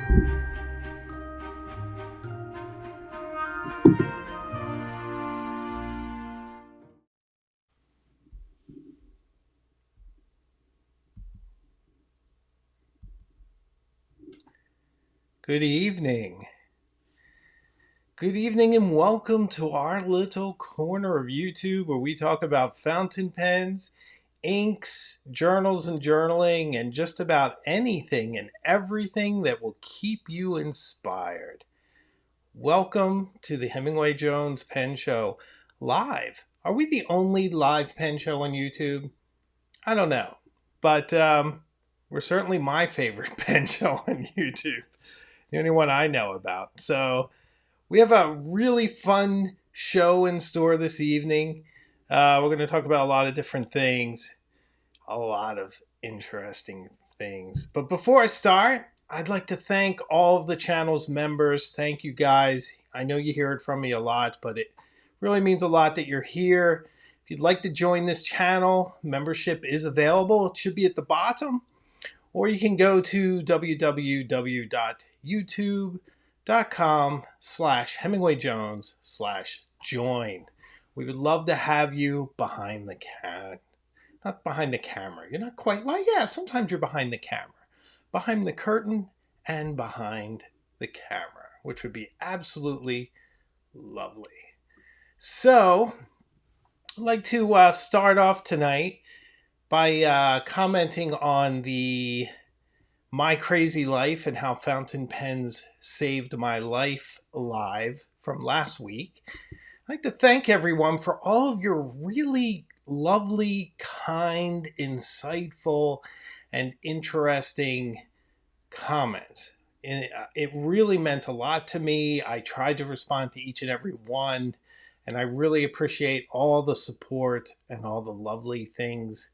Good evening. Good evening and welcome to our little corner of YouTube where we talk about fountain pens, inks, journals and journaling, and just about anything and everything that will keep you inspired. Welcome to the Hemingway Jones Pen Show live. Are we the only live pen show on YouTube? I don't know. But we're certainly my favorite pen show on YouTube. The only one I know about. So we have a really fun show in store this evening. We're going to talk about a lot of different things, a lot of interesting things. But before I start, I'd like to thank all of the channel's members. Thank you guys. I know you hear it from me a lot, but it really means a lot that you're here. If you'd like to join this channel, membership is available. It should be at the bottom. Or you can go to www.youtube.com/HemingwayJones/join. We would love to have you behind the not behind the camera. You're not quite, well, yeah, sometimes you're behind the camera. Behind the curtain and behind the camera, which would be absolutely lovely. So, I'd like to start off tonight by commenting on the My Crazy Life and how fountain pens saved my life live from last week. I'd like to thank everyone for all of your really lovely, kind, insightful, and interesting comments. It really meant a lot to me. I tried to respond to each and every one, and I really appreciate all the support and all the lovely things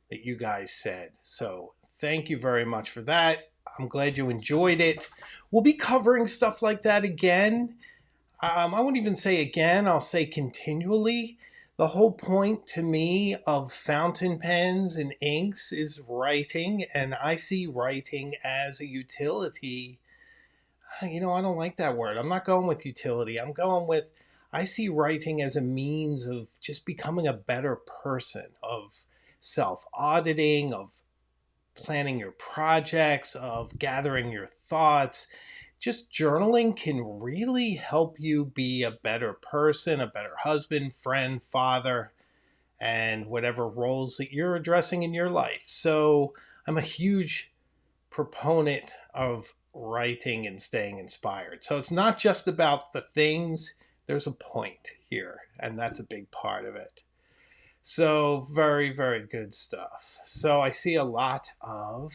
that you guys said. So thank you very much for that. I'm glad you enjoyed it. We'll be covering stuff like that again. I won't even say again, I'll say continually. The whole point to me of fountain pens and inks is writing, and I see writing as a utility. I don't like that word. I'm not going with utility. I see writing as a means of just becoming a better person, of self-auditing, of planning your projects, of gathering your thoughts. Just journaling can really help you be a better person, a better husband, friend, father, and whatever roles that you're addressing in your life. So I'm a huge proponent of writing and staying inspired. So it's not just about the things, there's a point here, and that's a big part of it. So very, very good stuff. So I see a lot of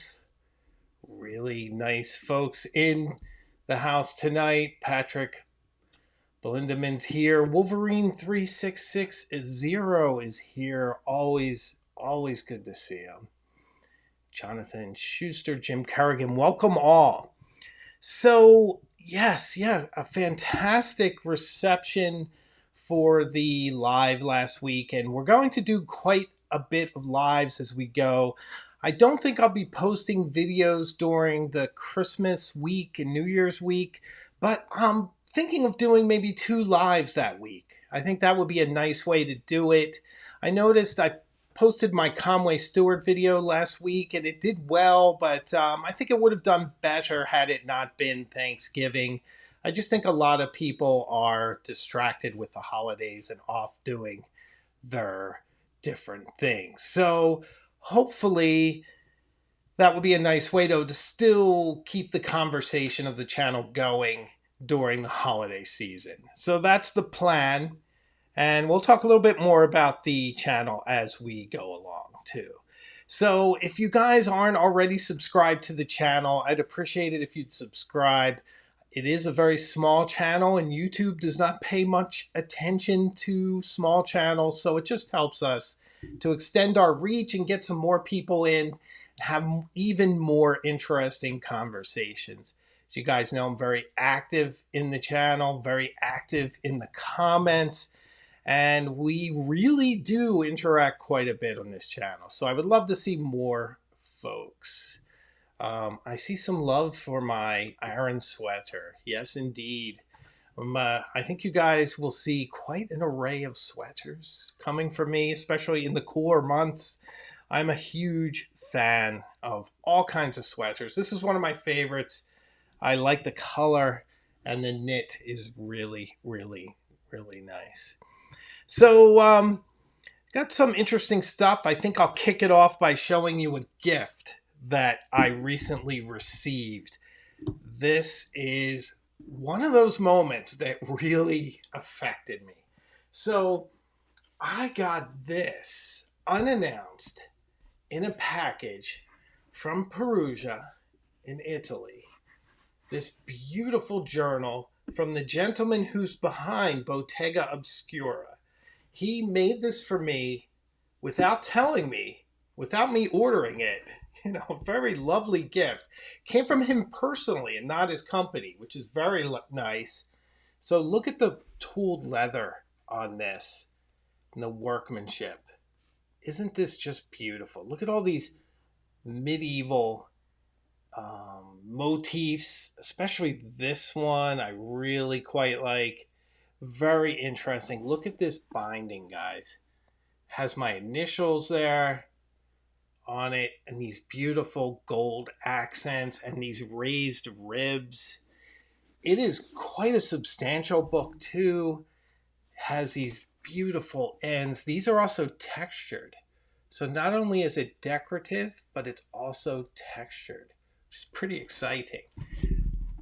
really nice folks in the house tonight. Patrick Belindaman's here. Wolverine 3660 is here. Always good to see him. Jonathan Schuster, Jim Kerrigan, welcome all. So yes, a fantastic reception for the live last week, and we're going to do quite a bit of lives as we go. I don't think I'll be posting videos during the Christmas week and New Year's week, but I'm thinking of doing maybe 2 lives that week. I think that would be a nice way to do it. I noticed I posted my Conway Stewart video last week and it did well, but I think it would have done better had it not been Thanksgiving. I just think a lot of people are distracted with the holidays and off doing their different things. So hopefully that would be a nice way to still keep the conversation of the channel going during the holiday season. So that's the plan. And we'll talk a little bit more about the channel as we go along too. So if you guys aren't already subscribed to the channel, I'd appreciate it if you'd subscribe. It is a very small channel and YouTube does not pay much attention to small channels. So it just helps us to extend our reach and get some more people in and have even more interesting conversations. As you guys know, I'm very active in the channel, very active in the comments, and we really do interact quite a bit on this channel. So I would love to see more folks. I see some love for my Aran sweater. Yes, indeed. I think you guys will see quite an array of sweaters coming from me, especially in the cooler months. I'm a huge fan of all kinds of sweaters. This is one of my favorites. I like the color, and the knit is really, really, really nice. So, got some interesting stuff. I think I'll kick it off by showing you a gift that I recently received. This is one of those moments that really affected me. So I got this unannounced in a package from Perugia in Italy. This beautiful journal from the gentleman who's behind Bottega Obscura. He made this for me without telling me, without me ordering it. You know, a very lovely gift. Came from him personally and not his company, which is very nice. So look at the tooled leather on this and the workmanship. Isn't this just beautiful? Look at all these medieval motifs, especially this one I really quite like. Very interesting. Look at this binding, guys. Has my initials there on it and these beautiful gold accents and these raised ribs. It is quite a substantial book too. It has these beautiful ends. These are also textured. So not only is it decorative, but it's also textured, which is pretty exciting.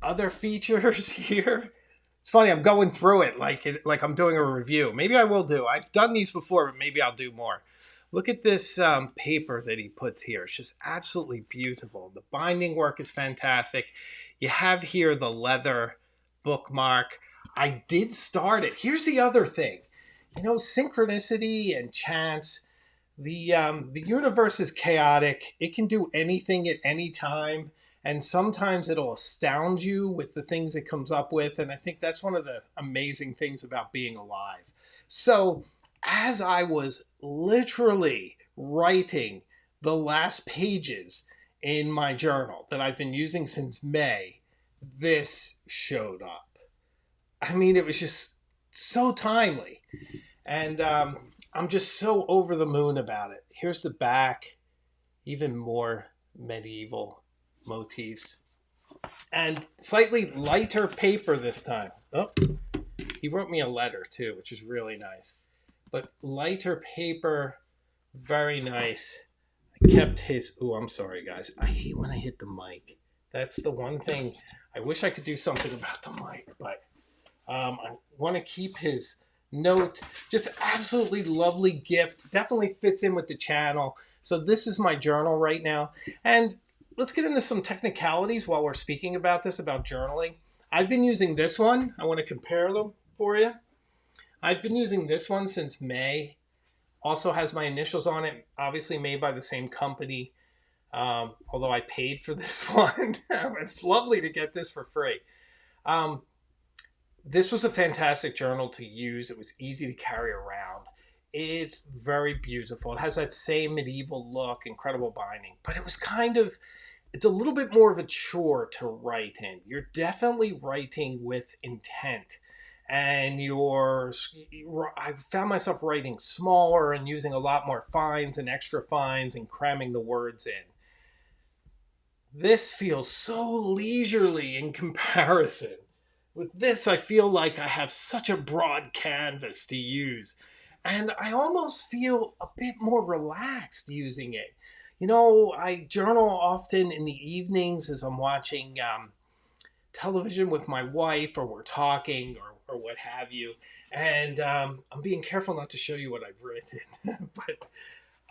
Other features here. It's funny, I'm going through it like I'm doing a review. Maybe I will do. I've done these before, but maybe I'll do more. Look at this paper that he puts here. It's just absolutely beautiful. The binding work is fantastic. You have here the leather bookmark. I did start it. Here's the other thing. You know, synchronicity and chance. The universe is chaotic. It can do anything at any time. And sometimes it'll astound you with the things it comes up with. And I think that's one of the amazing things about being alive. So as I was literally writing the last pages in my journal that I've been using since May, this showed up. I mean, it was just so timely. And I'm just so over the moon about it. Here's the back, even more medieval motifs. And slightly lighter paper this time. Oh, he wrote me a letter too, which is really nice. But lighter paper, very nice. I kept his, oh, I'm sorry guys. I hate when I hit the mic. That's the one thing. I wish I could do something about the mic, but I want to keep his note. Just absolutely lovely gift. Definitely fits in with the channel. So this is my journal right now. And let's get into some technicalities while we're speaking about this, about journaling. I've been using this one. I want to compare them for you. I've been using this one since May. Also has my initials on it, obviously made by the same company. Although I paid for this one. It's lovely to get this for free. This was a fantastic journal to use. It was easy to carry around. It's very beautiful. It has that same medieval look, incredible binding. But it was it's a little bit more of a chore to write in. You're definitely writing with intent. And I found myself writing smaller and using a lot more fines and extra fines and cramming the words in. This feels so leisurely in comparison. With this, I feel like I have such a broad canvas to use. And I almost feel a bit more relaxed using it. You know, I journal often in the evenings as I'm watching television with my wife, or we're talking, or what have you. And I'm being careful not to show you what I've written. But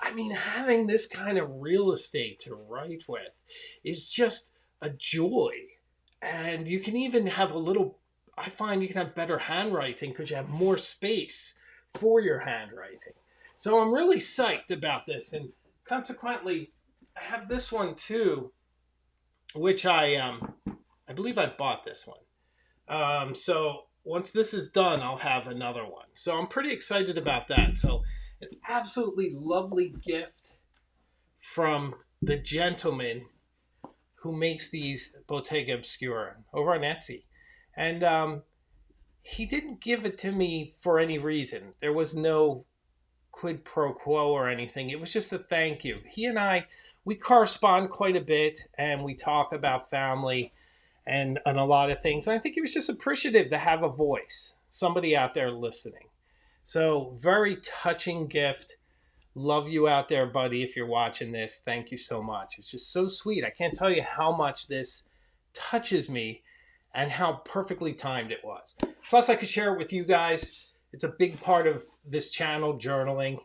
I mean, having this kind of real estate to write with is just a joy. And you can even have I find you can have better handwriting because you have more space for your handwriting. So I'm really psyched about this. And consequently, I have this one too, which I believe I bought this one. So once this is done, I'll have another one. So I'm pretty excited about that. So an absolutely lovely gift from the gentleman who makes these Bottega Obscura over on Etsy. And he didn't give it to me for any reason. There was no quid pro quo or anything. It was just a thank you. He and I, we correspond quite a bit and we talk about family and a lot of things. And I think he was just appreciative to have a voice, somebody out there listening. So, very touching gift. Love you out there, buddy. If you're watching this, thank you so much. It's just so sweet. I can't tell you how much this touches me and how perfectly timed it was. Plus, I could share it with you guys. It's a big part of this channel, journaling.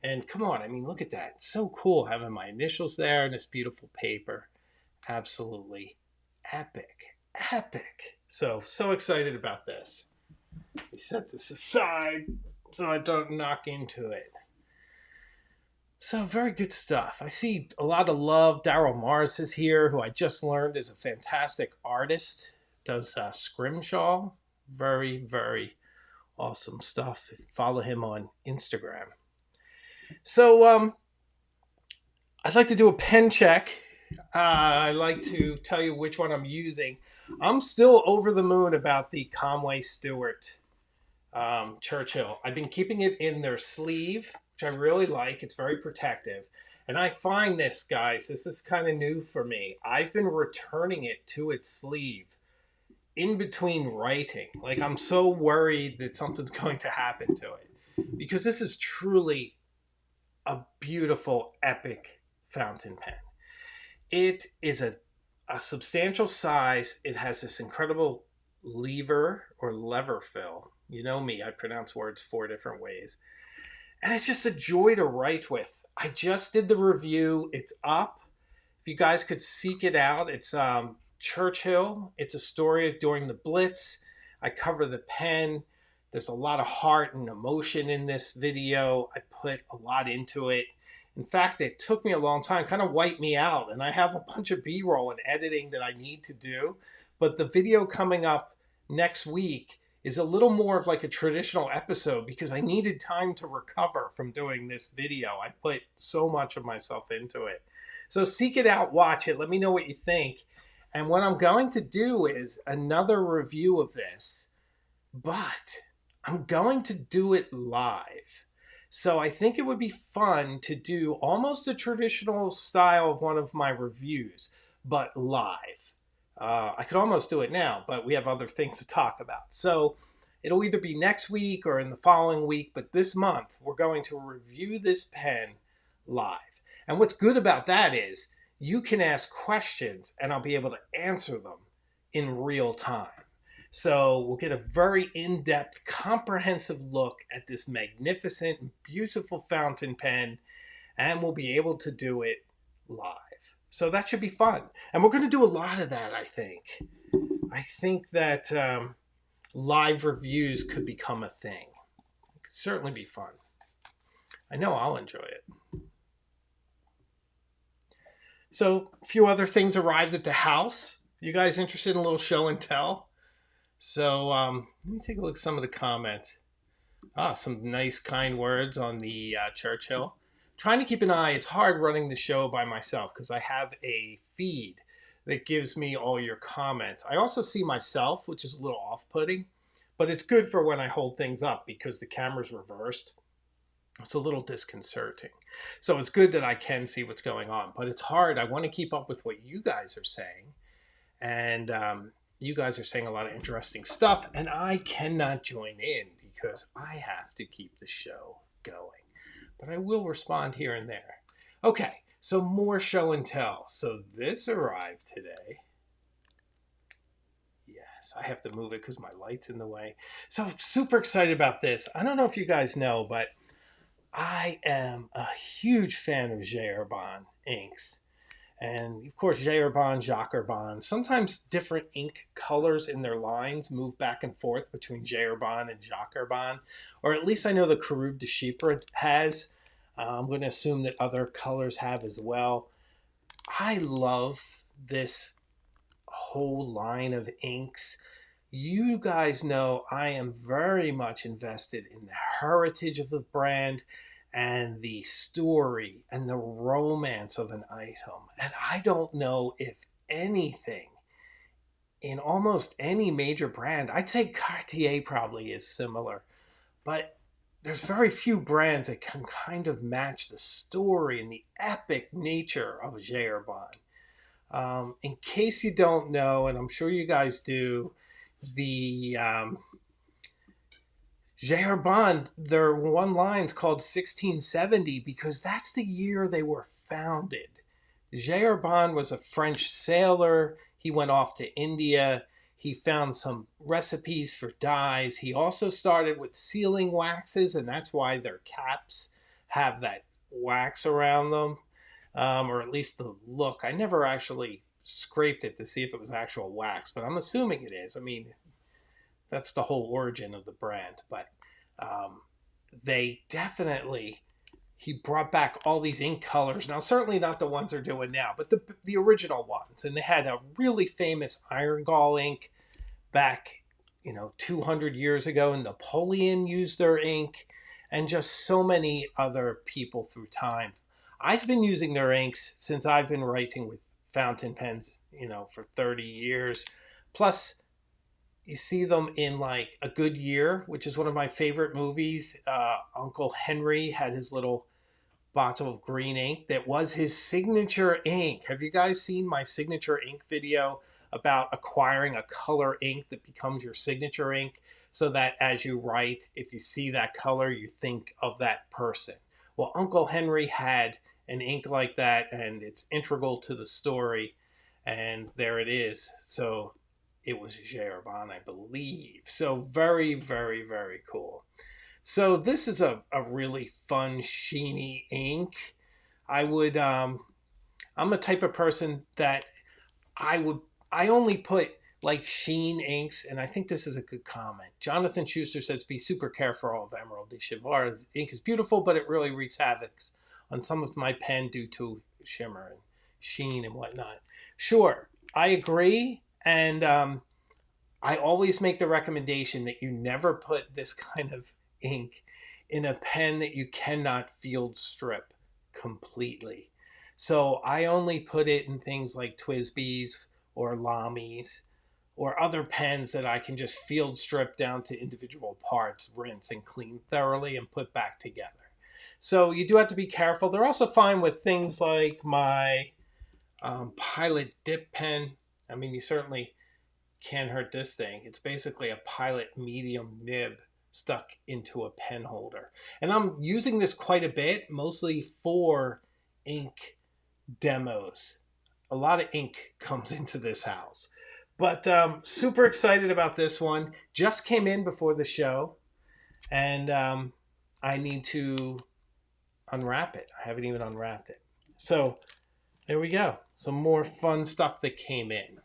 And come on, I mean, look at that. It's so cool having my initials there and this beautiful paper. Absolutely epic, epic. So excited about this. We set this aside so I don't knock into it. So very good stuff. I see a lot of love. Daryl Morris is here, who I just learned is a fantastic artist. Does scrimshaw. Very, very awesome stuff. Follow him on Instagram. So I'd like to do a pen check. I'd like to tell you which one I'm using. I'm still over the moon about the Conway Stewart Churchill. I've been keeping it in their sleeve, which I really like. It's very protective. And I find this, guys, this is kind of new for me. I've been returning it to its sleeve in between writing. Like, I'm so worried that something's going to happen to it. Because this is truly a beautiful, epic fountain pen. It is a substantial size. It has this incredible lever or lever fill. You know me, I pronounce words 4 different ways. And it's just a joy to write with. I just did the review. It's up. If you guys could seek it out, it's Churchill. It's a story during the Blitz. I cover the pen. There's a lot of heart and emotion in this video. I put a lot into it. In fact, it took me a long time, kind of wiped me out. And I have a bunch of B-roll and editing that I need to do. But the video coming up next week is a little more of like a traditional episode because I needed time to recover from doing this video. I put so much of myself into it. So seek it out, watch it. Let me know what you think. And what I'm going to do is another review of this, but I'm going to do it live. So I think it would be fun to do almost a traditional style of one of my reviews, but live. I could almost do it now, but we have other things to talk about. So it'll either be next week or in the following week, but this month we're going to review this pen live. And what's good about that is you can ask questions and I'll be able to answer them in real time. So we'll get a very in-depth, comprehensive look at this magnificent, beautiful fountain pen, and we'll be able to do it live. So that should be fun. And we're going to do a lot of that, I think. I think that live reviews could become a thing. It could certainly be fun. I know I'll enjoy it. So a few other things arrived at the house. You guys interested in a little show and tell? So let me take a look at some of the comments. Some nice, kind words on the Churchill. Trying to keep an eye. It's hard running the show by myself because I have a feed that gives me all your comments. I also see myself, which is a little off-putting, but it's good for when I hold things up because the camera's reversed. It's a little disconcerting. So it's good that I can see what's going on, but it's hard. I want to keep up with what you guys are saying. And you guys are saying a lot of interesting stuff, and I cannot join in because I have to keep the show going. But I will respond here and there. Okay, so more show and tell. So this arrived today. Yes, I have to move it because my light's in the way. So I'm super excited about this. I don't know if you guys know, but I am a huge fan of J. Herbin inks. And of course, J. Herbin, Jacques Herbin. Sometimes different ink colors in their lines move back and forth between J. Herbin and Jacques Herbin. Or at least I know the Carube de Chypre has. I'm going to assume that other colors have as well. I love this whole line of inks. You guys know I am very much invested in the heritage of the brand and the story and the romance of an item. And I don't know if anything in almost any major brand. I'd say Cartier probably is similar, but there's very few brands that can kind of match the story and the epic nature of Jaeger-Bond. In case you don't know, and I'm sure you guys do, the Jaeger-Bond, their one line's called 1670 because that's the year they were founded. Jaeger-Bond was a French sailor. He went off to India. He found some recipes for dyes. He also started with sealing waxes, and that's why their caps have that wax around them, or at least the look. I never actually scraped it to see if it was actual wax, but I'm assuming it is. I mean, that's the whole origin of the brand. But they definitely, he brought back all these ink colors. Now, certainly not the ones they're doing now, but the original ones. And they had a really famous iron gall ink back, 200 years ago. And Napoleon used their ink, and just so many other people through time. I've been using their inks since I've been writing with fountain pens, for 30 years. Plus, you see them in like A Good Year, which is one of my favorite movies. Uncle Henry had his little bottle of green ink that was his signature ink. Have you guys seen my signature ink video about acquiring a color ink that becomes your signature ink so that as you write, if you see that color, you think of that person? Well, Uncle Henry had an ink like that, and it's integral to the story. And there it is. So it was Jaeger-Bond, I believe. So very, very, very cool. So this is a really fun, sheeny ink. I'm a type of person that I only put like sheen inks, and I think this is a good comment. Jonathan Schuster says, be super careful of Emerald de Chivar. Ink is beautiful, but it really wreaks havoc on some of my pen due to shimmer and sheen and whatnot. Sure, I agree. And I always make the recommendation that you never put this kind of ink in a pen that you cannot field strip completely. So I only put it in things like Twisbees or Lamies or other pens that I can just field strip down to individual parts, rinse and clean thoroughly, and put back together. So you do have to be careful. They're also fine with things like my Pilot dip pen. I mean, you certainly can't hurt this thing. It's basically a Pilot medium nib stuck into a pen holder. And I'm using this quite a bit, mostly for ink demos. A lot of ink comes into this house. But super excited about this one. Just came in before the show, and I need to unwrap it. I haven't even unwrapped it. So there we go. Some more fun stuff that came in.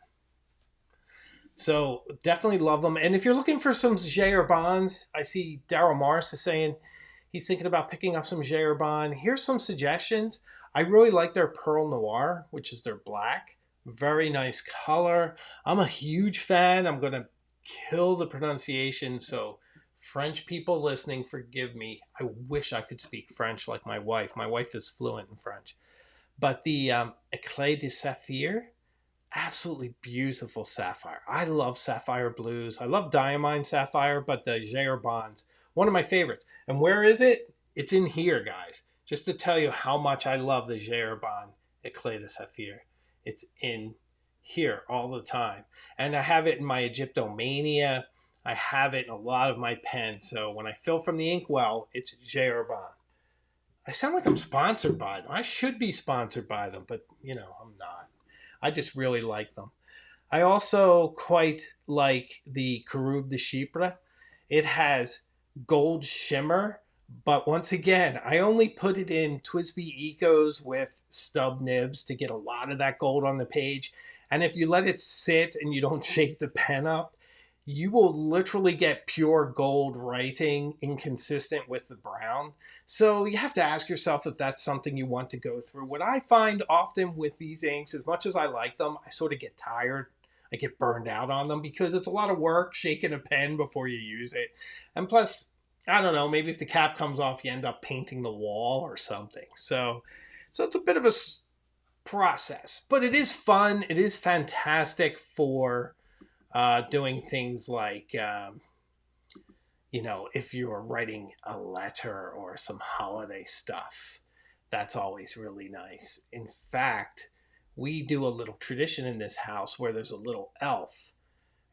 So definitely love them. And if you're looking for some Jaeger-Bonds, I see Daryl Morris is saying he's thinking about picking up some Jaeger-Bond. Here's some suggestions. I really like their Pearl Noir, which is their black. Very nice color. I'm a huge fan. I'm going to kill the pronunciation, so French people listening, forgive me. I wish I could speak French like my wife. My wife is fluent in French. But the Éclat de Saphir, absolutely beautiful sapphire. I love sapphire blues. I love diamine sapphire, but the Jaeger-Bonds, one of my favorites. And where is it? It's in here, guys. Just to tell you how much I love the Jaeger-Bond Éclat de Saphir. It's in here all the time. And I have it in my Egyptomania. I have it in a lot of my pens. So when I fill from the inkwell, it's Jaeger-Bond. I sound like I'm sponsored by them. I should be sponsored by them, but, I'm not. I just really like them. I also quite like the Caroube de Chypre. It has gold shimmer, but once again, I only put it in TWSBI Ecos with stub nibs to get a lot of that gold on the page. And if you let it sit and you don't shake the pen up, you will literally get pure gold writing inconsistent with the brown. So you have to ask yourself if that's something you want to go through. What I find often with these inks, as much as I like them, I sort of get tired. I get burned out on them because it's a lot of work shaking a pen before you use it. And plus, I don't know, maybe if the cap comes off, you end up painting the wall or something. So it's a bit of a process. But it is fun. It is fantastic for doing things like, if you're writing a letter or some holiday stuff. That's always really nice. In fact, we do a little tradition in this house where there's a little elf.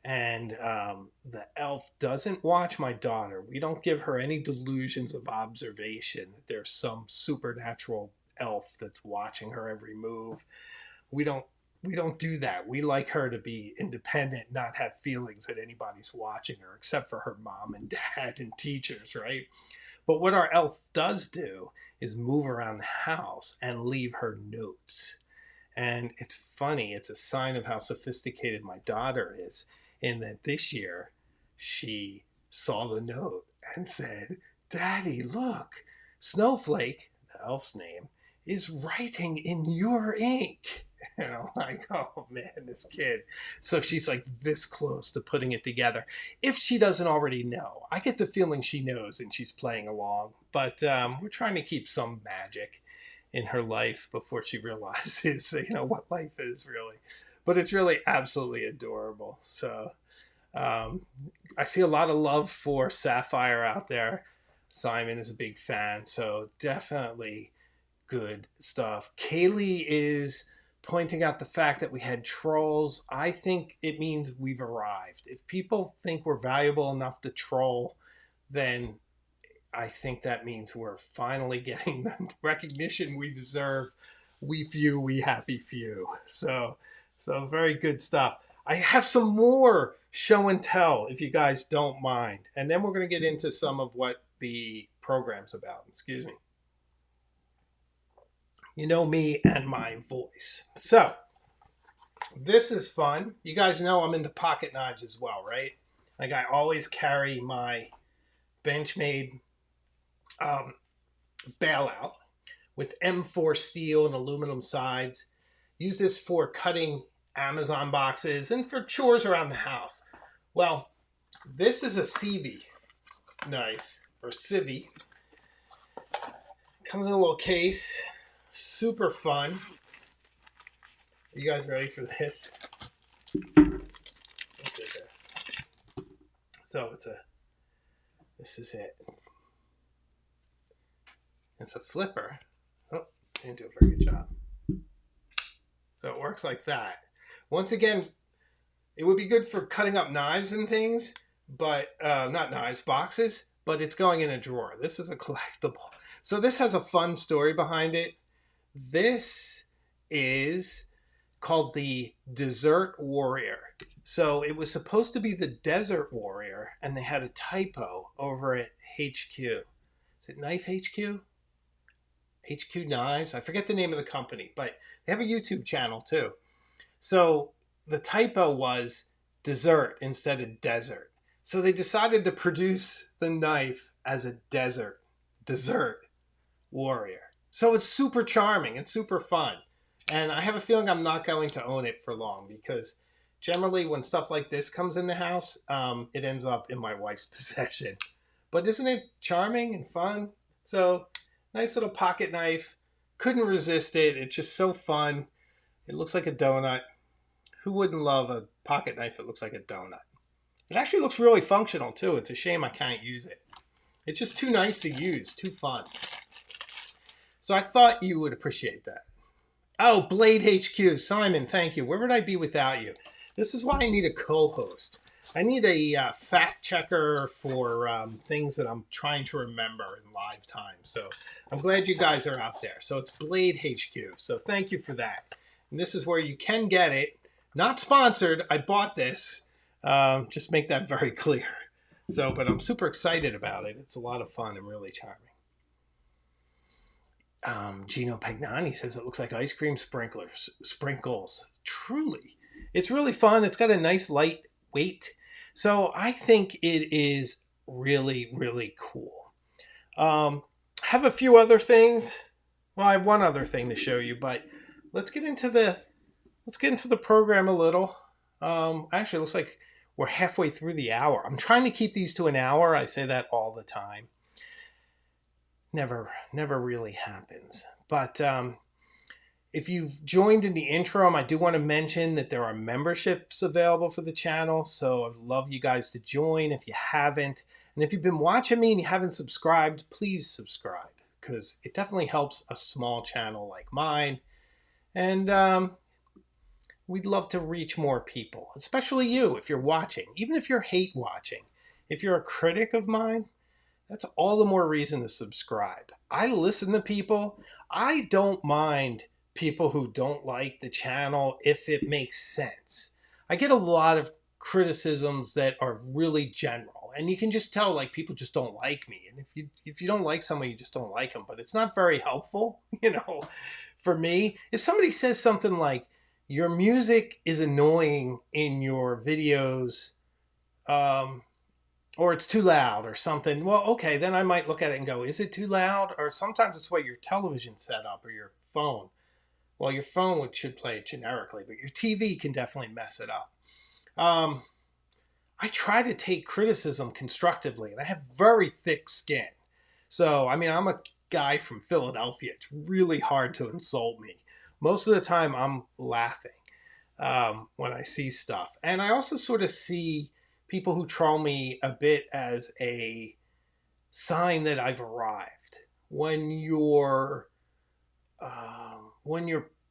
And the elf doesn't watch my daughter. We don't give her any delusions of observation that there's some supernatural elf that's watching her every move. We don't we don't do that. We like her to be independent, not have feelings that anybody's watching her, except for her mom and dad and teachers, right? But what our elf does do is move around the house and leave her notes. And it's funny, it's a sign of how sophisticated my daughter is, in that this year she saw the note and said, "Daddy, look, Snowflake," the elf's name, "is writing in your ink." And I'm like, oh man, this kid. So she's like this close to putting it together. If she doesn't already know, I get the feeling she knows and she's playing along. But we're trying to keep some magic in her life before she realizes, what life is really. But it's really absolutely adorable. So I see a lot of love for Sapphire out there. Simon is a big fan. So definitely good stuff. Kaylee is pointing out the fact that we had trolls. I think it means we've arrived. If people think we're valuable enough to troll, then I think that means we're finally getting the recognition we deserve. We few, we happy few. So very good stuff. I have some more show and tell, if you guys don't mind. And then we're going to get into some of what the program's about. Excuse me. You know me and my voice. So, this is fun. You guys know I'm into pocket knives as well, right? Like I always carry my Benchmade bailout with M4 steel and aluminum sides. Use this for cutting Amazon boxes and for chores around the house. Well, this is a Civi knife, or Civi. Comes in a little case. Super fun. Are you guys ready for this? Look at this. So this is it. It's a flipper. Oh, didn't do a very good job. So it works like that. Once again, it would be good for cutting up knives and things, but not knives, boxes, but it's going in a drawer. This is a collectible. So this has a fun story behind it. This is called the Desert Warrior. So it was supposed to be the Desert Warrior, and they had a typo over at HQ. Is it Knife HQ? HQ Knives? I forget the name of the company, but they have a YouTube channel too. So the typo was dessert instead of desert. So they decided to produce the knife as a dessert warrior. So it's super charming and super fun. And I have a feeling I'm not going to own it for long, because generally when stuff like this comes in the house, it ends up in my wife's possession. But isn't it charming and fun? So nice little pocket knife. Couldn't resist it. It's just so fun. It looks like a donut. Who wouldn't love a pocket knife that looks like a donut? It actually looks really functional too. It's a shame I can't use it. It's just too nice to use. Too fun. So I thought you would appreciate that. Oh, Blade HQ. Simon, thank you. Where would I be without you? This is why I need a co-host. I need a fact checker for things that I'm trying to remember in live time. So I'm glad you guys are out there. So it's Blade HQ. So thank you for that. And this is where you can get it. Not sponsored. I bought this. Just make that very clear. So, but I'm super excited about it. It's a lot of fun and really charming. Gino Pagnani says it looks like ice cream sprinkles. Truly. It's really fun. It's got a nice light weight. So I think it is really, really cool. Have a few other things. Well, I have one other thing to show you, but let's get into the program a little. Actually, it looks like we're halfway through the hour. I'm trying to keep these to an hour. I say that all the time. Never really happens. But If you've joined in the interim, I do want to mention that there are memberships available for the channel. So I'd love you guys to join if you haven't. And if you've been watching me and you haven't subscribed, please subscribe because it definitely helps a small channel like mine. And we'd love to reach more people, especially you if you're watching, even if you're hate watching. If you're a critic of mine, that's all the more reason to subscribe. I listen to people. I don't mind people who don't like the channel if it makes sense. I get a lot of criticisms that are really general, and you can just tell like people just don't like me. And if you don't like somebody, you just don't like them. But it's not very helpful, for me. If somebody says something like your music is annoying in your videos, or it's too loud or something, well, okay, then I might look at it and go, is it too loud? Or sometimes it's what your television set up or your phone. Well, your phone should play it generically, but your TV can definitely mess it up. I try to take criticism constructively, and I have very thick skin. So, I mean, I'm a guy from Philadelphia. It's really hard to insult me. Most of the time, I'm laughing when I see stuff. And I also sort of see people who troll me a bit as a sign that I've arrived. When you're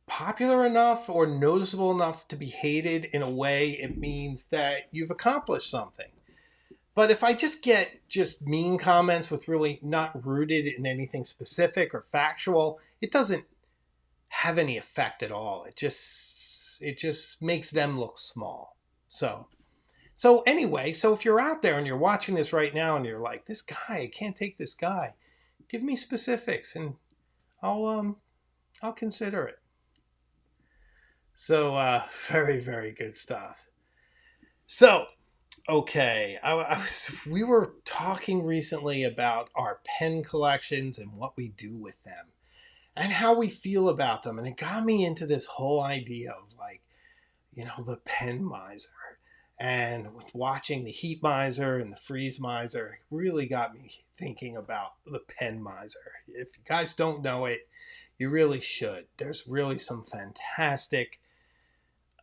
popular enough or noticeable enough to be hated in a way, it means that you've accomplished something. But if I just get mean comments with really not rooted in anything specific or factual, it doesn't have any effect at all. It just makes them look small. So anyway, so if you're out there and you're watching this right now and you're like, this guy, I can't take this guy, give me specifics and I'll consider it. So very, very good stuff. So, okay, we were talking recently about our pen collections and what we do with them and how we feel about them. And it got me into this whole idea of like, the pen miser. And with watching the heat miser and the freeze miser, it really got me thinking about the pen miser. If you guys don't know it, you really should. There's really some fantastic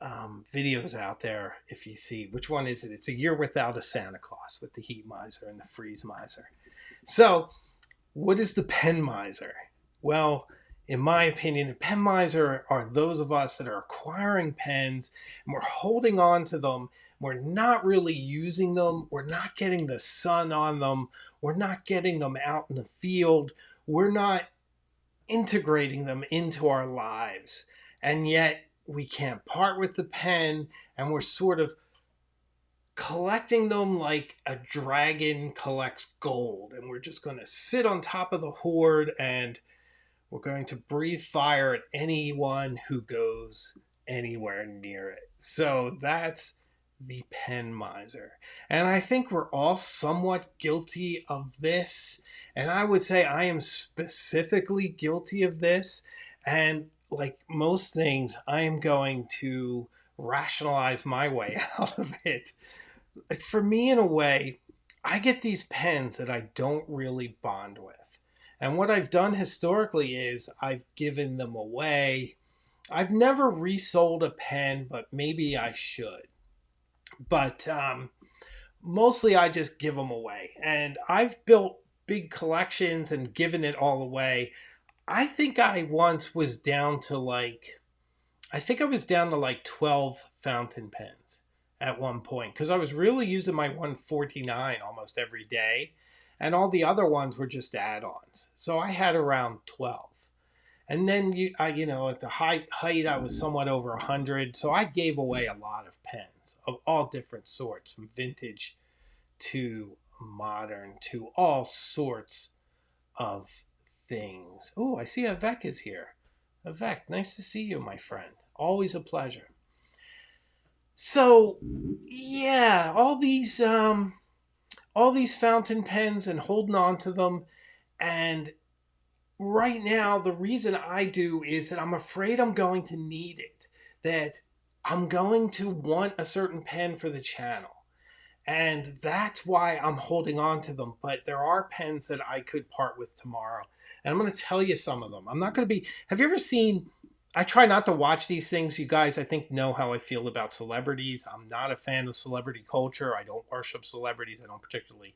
videos out there. If you see, which one is it? It's A Year Without a Santa Claus with the heat miser and the freeze miser. So what is the pen miser? Well, in my opinion, the pen miser are those of us that are acquiring pens and we're holding on to them. We're not really using them. We're not getting the sun on them. We're not getting them out in the field. We're not integrating them into our lives. And yet we can't part with the pen, and we're sort of collecting them like a dragon collects gold. And we're just going to sit on top of the hoard and we're going to breathe fire at anyone who goes anywhere near it. So that's the pen miser. And I think we're all somewhat guilty of this. And I would say I am specifically guilty of this. And like most things, I am going to rationalize my way out of it. Like for me, in a way, I get these pens that I don't really bond with. And what I've done historically is I've given them away. I've never resold a pen, but maybe I should. But mostly I just give them away. And I've built big collections and given it all away. I think I once was down to like 12 fountain pens at one point. Because I was really using my 149 almost every day. And all the other ones were just add-ons. So I had around 12. And then, at the height, I was somewhat over 100. So I gave away a lot of pens of all different sorts, from vintage to modern to all sorts of things. Oh, I see Avec is here. Avec, nice to see you, my friend. Always a pleasure. So, yeah, all these fountain pens and holding on to them. And right now, the reason I do is that I'm afraid I'm going to need it. That I'm going to want a certain pen for the channel. And that's why I'm holding on to them. But there are pens that I could part with tomorrow. And I'm going to tell you some of them. I'm not going to be... Have you ever seen... I try not to watch these things. You guys, I think, know how I feel about celebrities. I'm not a fan of celebrity culture. I don't worship celebrities. I don't particularly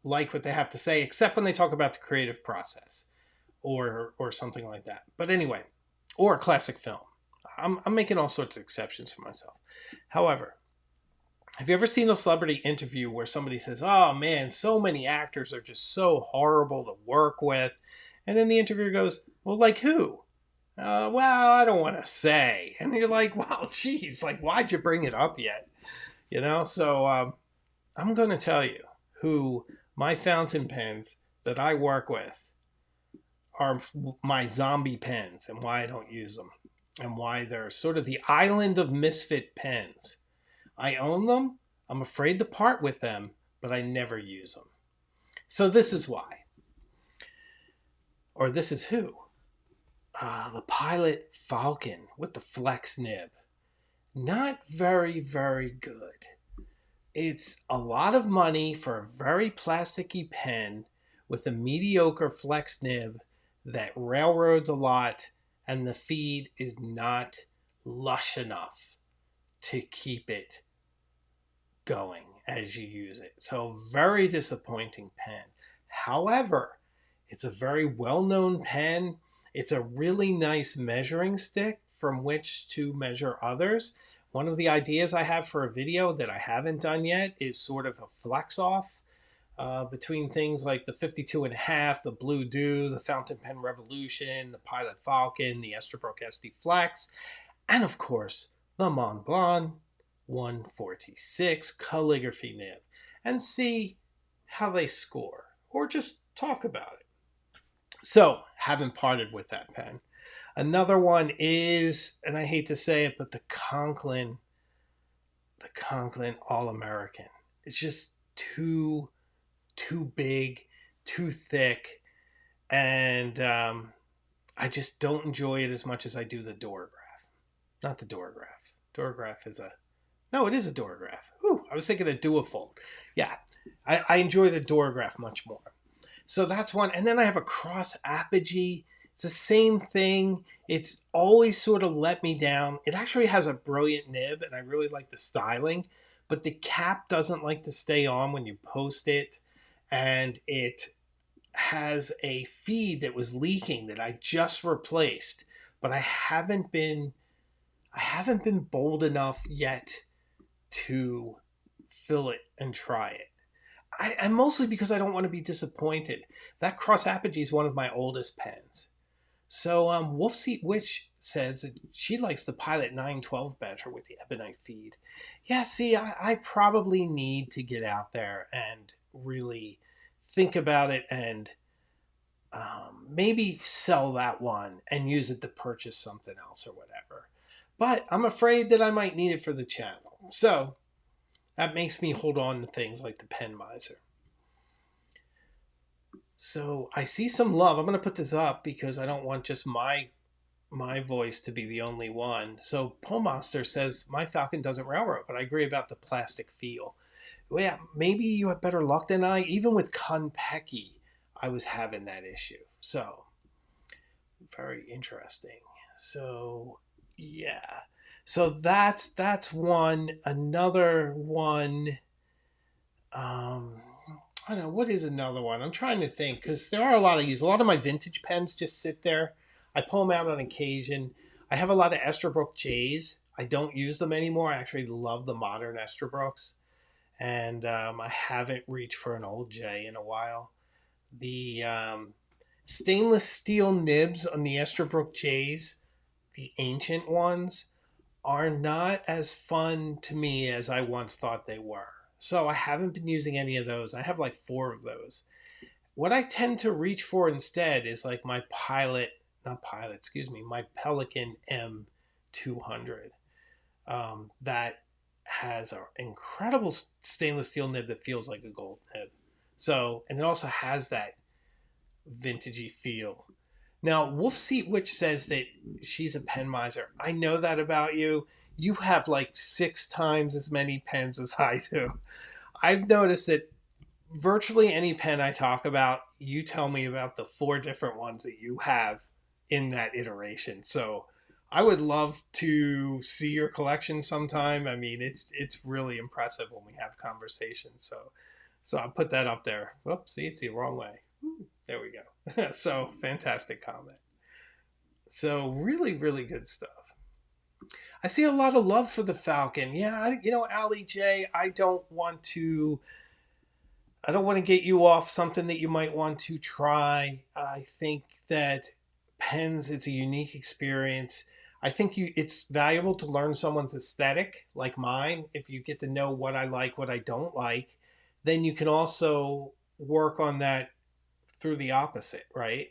like what they have to say, except when they talk about the creative process or something like that. But anyway, or a classic film. I'm making all sorts of exceptions for myself. However, have you ever seen a celebrity interview where somebody says, "Oh man, so many actors are just so horrible to work with," and then the interviewer goes, "Well, like who?" Well, I don't want to say. And you're like, "Wow, geez, like why'd you bring it up yet?" You know. So I'm going to tell you who my fountain pens that I work with are my zombie pens and why I don't use them and why they're sort of the Island of Misfit Pens. I own them. I'm afraid to part with them, but I never use them. So this is why. Or this is who. The Pilot Falcon with the flex nib. Not very, very good. It's a lot of money for a very plasticky pen with a mediocre flex nib that railroads a lot, and the feed is not lush enough to keep it going as you use it. So very disappointing pen. However, it's a very well-known pen. It's a really nice measuring stick from which to measure others. One of the ideas I have for a video that I haven't done yet is sort of a flex off between things like the 52.5, the Blue Dew, the Fountain Pen Revolution, the Pilot Falcon, the Esterbrook SD Flex, and of course, the Mont Blanc 146 calligraphy nib, and see how they score, or just talk about it. So, haven't parted with that pen. Another one is, and I hate to say it, but the Conklin All-American. It's just too big, too thick, and I just don't enjoy it as much as I do the Durograph. Not the Durograph. Durograph is a... No, it is a Durograph. Whew, I was thinking a Duofold. Yeah, I enjoy the Durograph much more. So that's one. And then I have a cross apogee. It's the same thing. It's always sort of let me down. It actually has a brilliant nib, and I really like the styling. But the cap doesn't like to stay on when you post it. And it has a feed that was leaking that I just replaced. But I haven't been bold enough yet to fill it and try it. And mostly because I don't want to be disappointed. That cross apogee is one of my oldest pens. So Wolfseat Witch says that she likes the Pilot 912 better with the ebonite feed. Yeah, see, I probably need to get out there and really think about it and maybe sell that one and use it to purchase something else or whatever. But I'm afraid that I might need it for the channel. So that makes me hold on to things like the Pen Miser. So I see some love. I'm going to put this up because I don't want just my voice to be the only one. So Pomaster says, my Falcon doesn't railroad, but I agree about the plastic feel. Well, yeah, maybe you have better luck than I. Even with Konpeki, I was having that issue. So very interesting. So yeah. So that's one. Another one. I don't know, what is another one? I'm trying to think because there are a lot of use. A lot of my vintage pens just sit there. I pull them out on occasion. I have a lot of Esterbrook J's. I don't use them anymore. I actually love the modern Esterbrooks. And I haven't reached for an old J in a while. The stainless steel nibs on the Esterbrook J's, the ancient ones, are not as fun to me as I once thought they were. So I haven't been using any of those. I have like 4 of those. What I tend to reach for instead is like my my Pelican M200. That has an incredible stainless steel nib that feels like a gold nib. So, and it also has that vintagey feel. Now, Wolfseat Witch says that she's a pen miser. I know that about you. You have like 6 times as many pens as I do. I've noticed that virtually any pen I talk about, you tell me about the 4 different ones that you have in that iteration. So I would love to see your collection sometime. I mean, it's really impressive when we have conversations. So I'll put that up there. Whoops, see, it's the wrong way. There we go. So fantastic comment. So really, really good stuff. I see a lot of love for the Falcon. Yeah, Ali J, I don't want to get you off something that you might want to try. I think that pens, it's a unique experience. I think it's valuable to learn someone's aesthetic, like mine. If you get to know what I like, what I don't like, then you can also work on that through the opposite, right?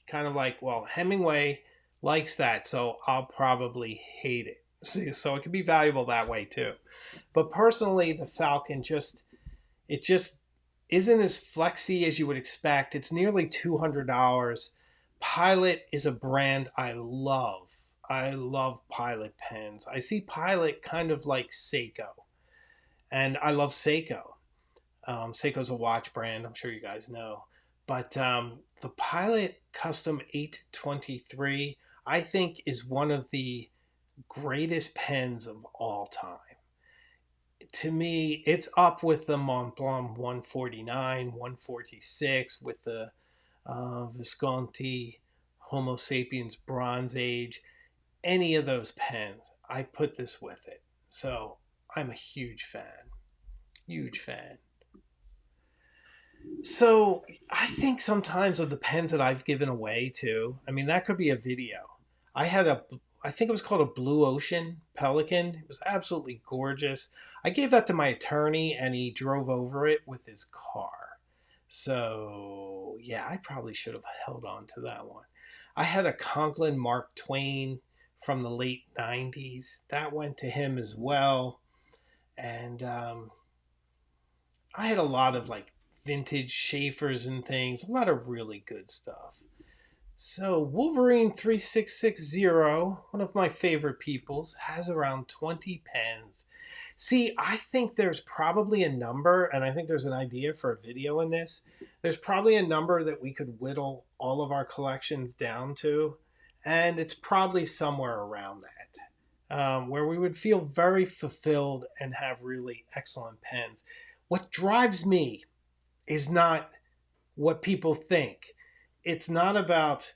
Kind of like, well, Hemingway likes that, so I'll probably hate it. So it can be valuable that way too. But personally, the Falcon it just isn't as flexy as you would expect. It's nearly $200. Pilot is a brand I love. I love Pilot pens. I see Pilot kind of like Seiko, and I love Seiko. Seiko's a watch brand, I'm sure you guys know. But the Pilot Custom 823, I think, is one of the greatest pens of all time. To me, it's up with the Mont Blanc 149, 146, with the Visconti Homo Sapiens Bronze Age. Any of those pens, I put this with it. So I'm a huge fan. Huge fan. So I think sometimes of the pens that I've given away too. I mean, that could be a video. I had I think it was called a Blue Ocean Pelican. It was absolutely gorgeous. I gave that to my attorney and he drove over it with his car. So yeah, I probably should have held on to that one. I had a Conklin Mark Twain from the late 90s. That went to him as well. And I had a lot of like vintage Schaefers and things, a lot of really good stuff. So Wolverine 3660, one of my favorite peoples, has around 20 pens. See, I think there's probably a number, and I think there's an idea for a video in this. There's probably a number that we could whittle all of our collections down to, and it's probably somewhere around that, where we would feel very fulfilled and have really excellent pens. What drives me is not what people think. It's not about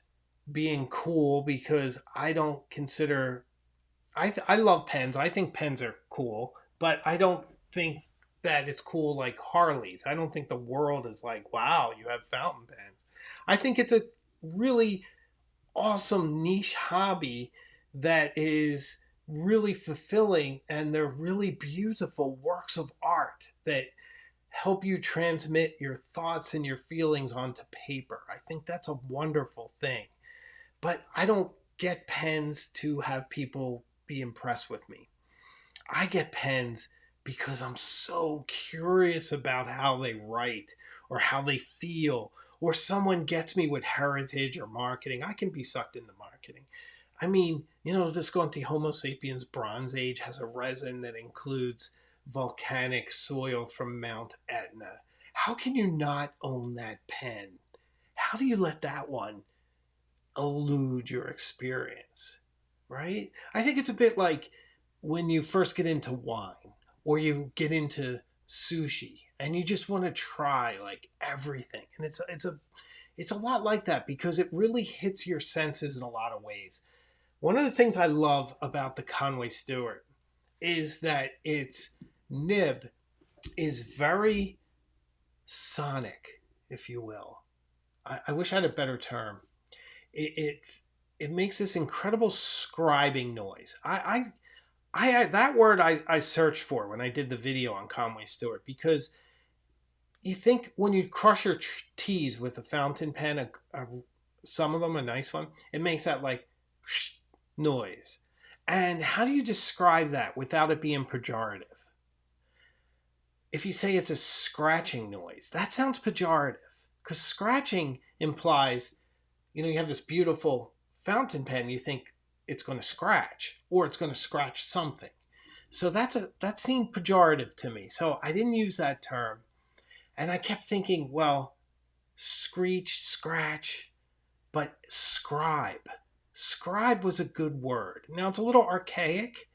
being cool, because I don't consider I love pens. I think pens are cool, but I don't think that it's cool like Harleys. I don't think the world is like, wow, you have fountain pens. I think it's a really awesome niche hobby that is really fulfilling, and they're really beautiful works of art that help you transmit your thoughts and your feelings onto paper. I think that's a wonderful thing. But I don't get pens to have people be impressed with me. I get pens because I'm so curious about how they write or how they feel, or someone gets me with heritage or marketing. I can be sucked into marketing. I mean, Visconti Homo Sapiens Bronze Age has a resin that includes volcanic soil from Mount Etna. How can you not own that pen? How do you let that one elude your experience, right? I think it's a bit like when you first get into wine or you get into sushi and you just want to try like everything. And it's a lot like that, because it really hits your senses in a lot of ways. One of the things I love about the Conway Stewart is that its nib is very sonic, if you will. I wish I had a better term. It makes this incredible scribing noise. I that word I searched for when I did the video on Conway Stewart, because you think when you crush your T's with a fountain pen, some of them a nice one, it makes that like noise. And how do you describe that without it being pejorative? If you say it's a scratching noise, that sounds pejorative, because scratching implies, you have this beautiful fountain pen, you think it's going to scratch, or it's going to scratch something. So that seemed pejorative to me. So I didn't use that term. And I kept thinking, well, screech, scratch, but scribe. Scribe was a good word. Now it's a little archaic,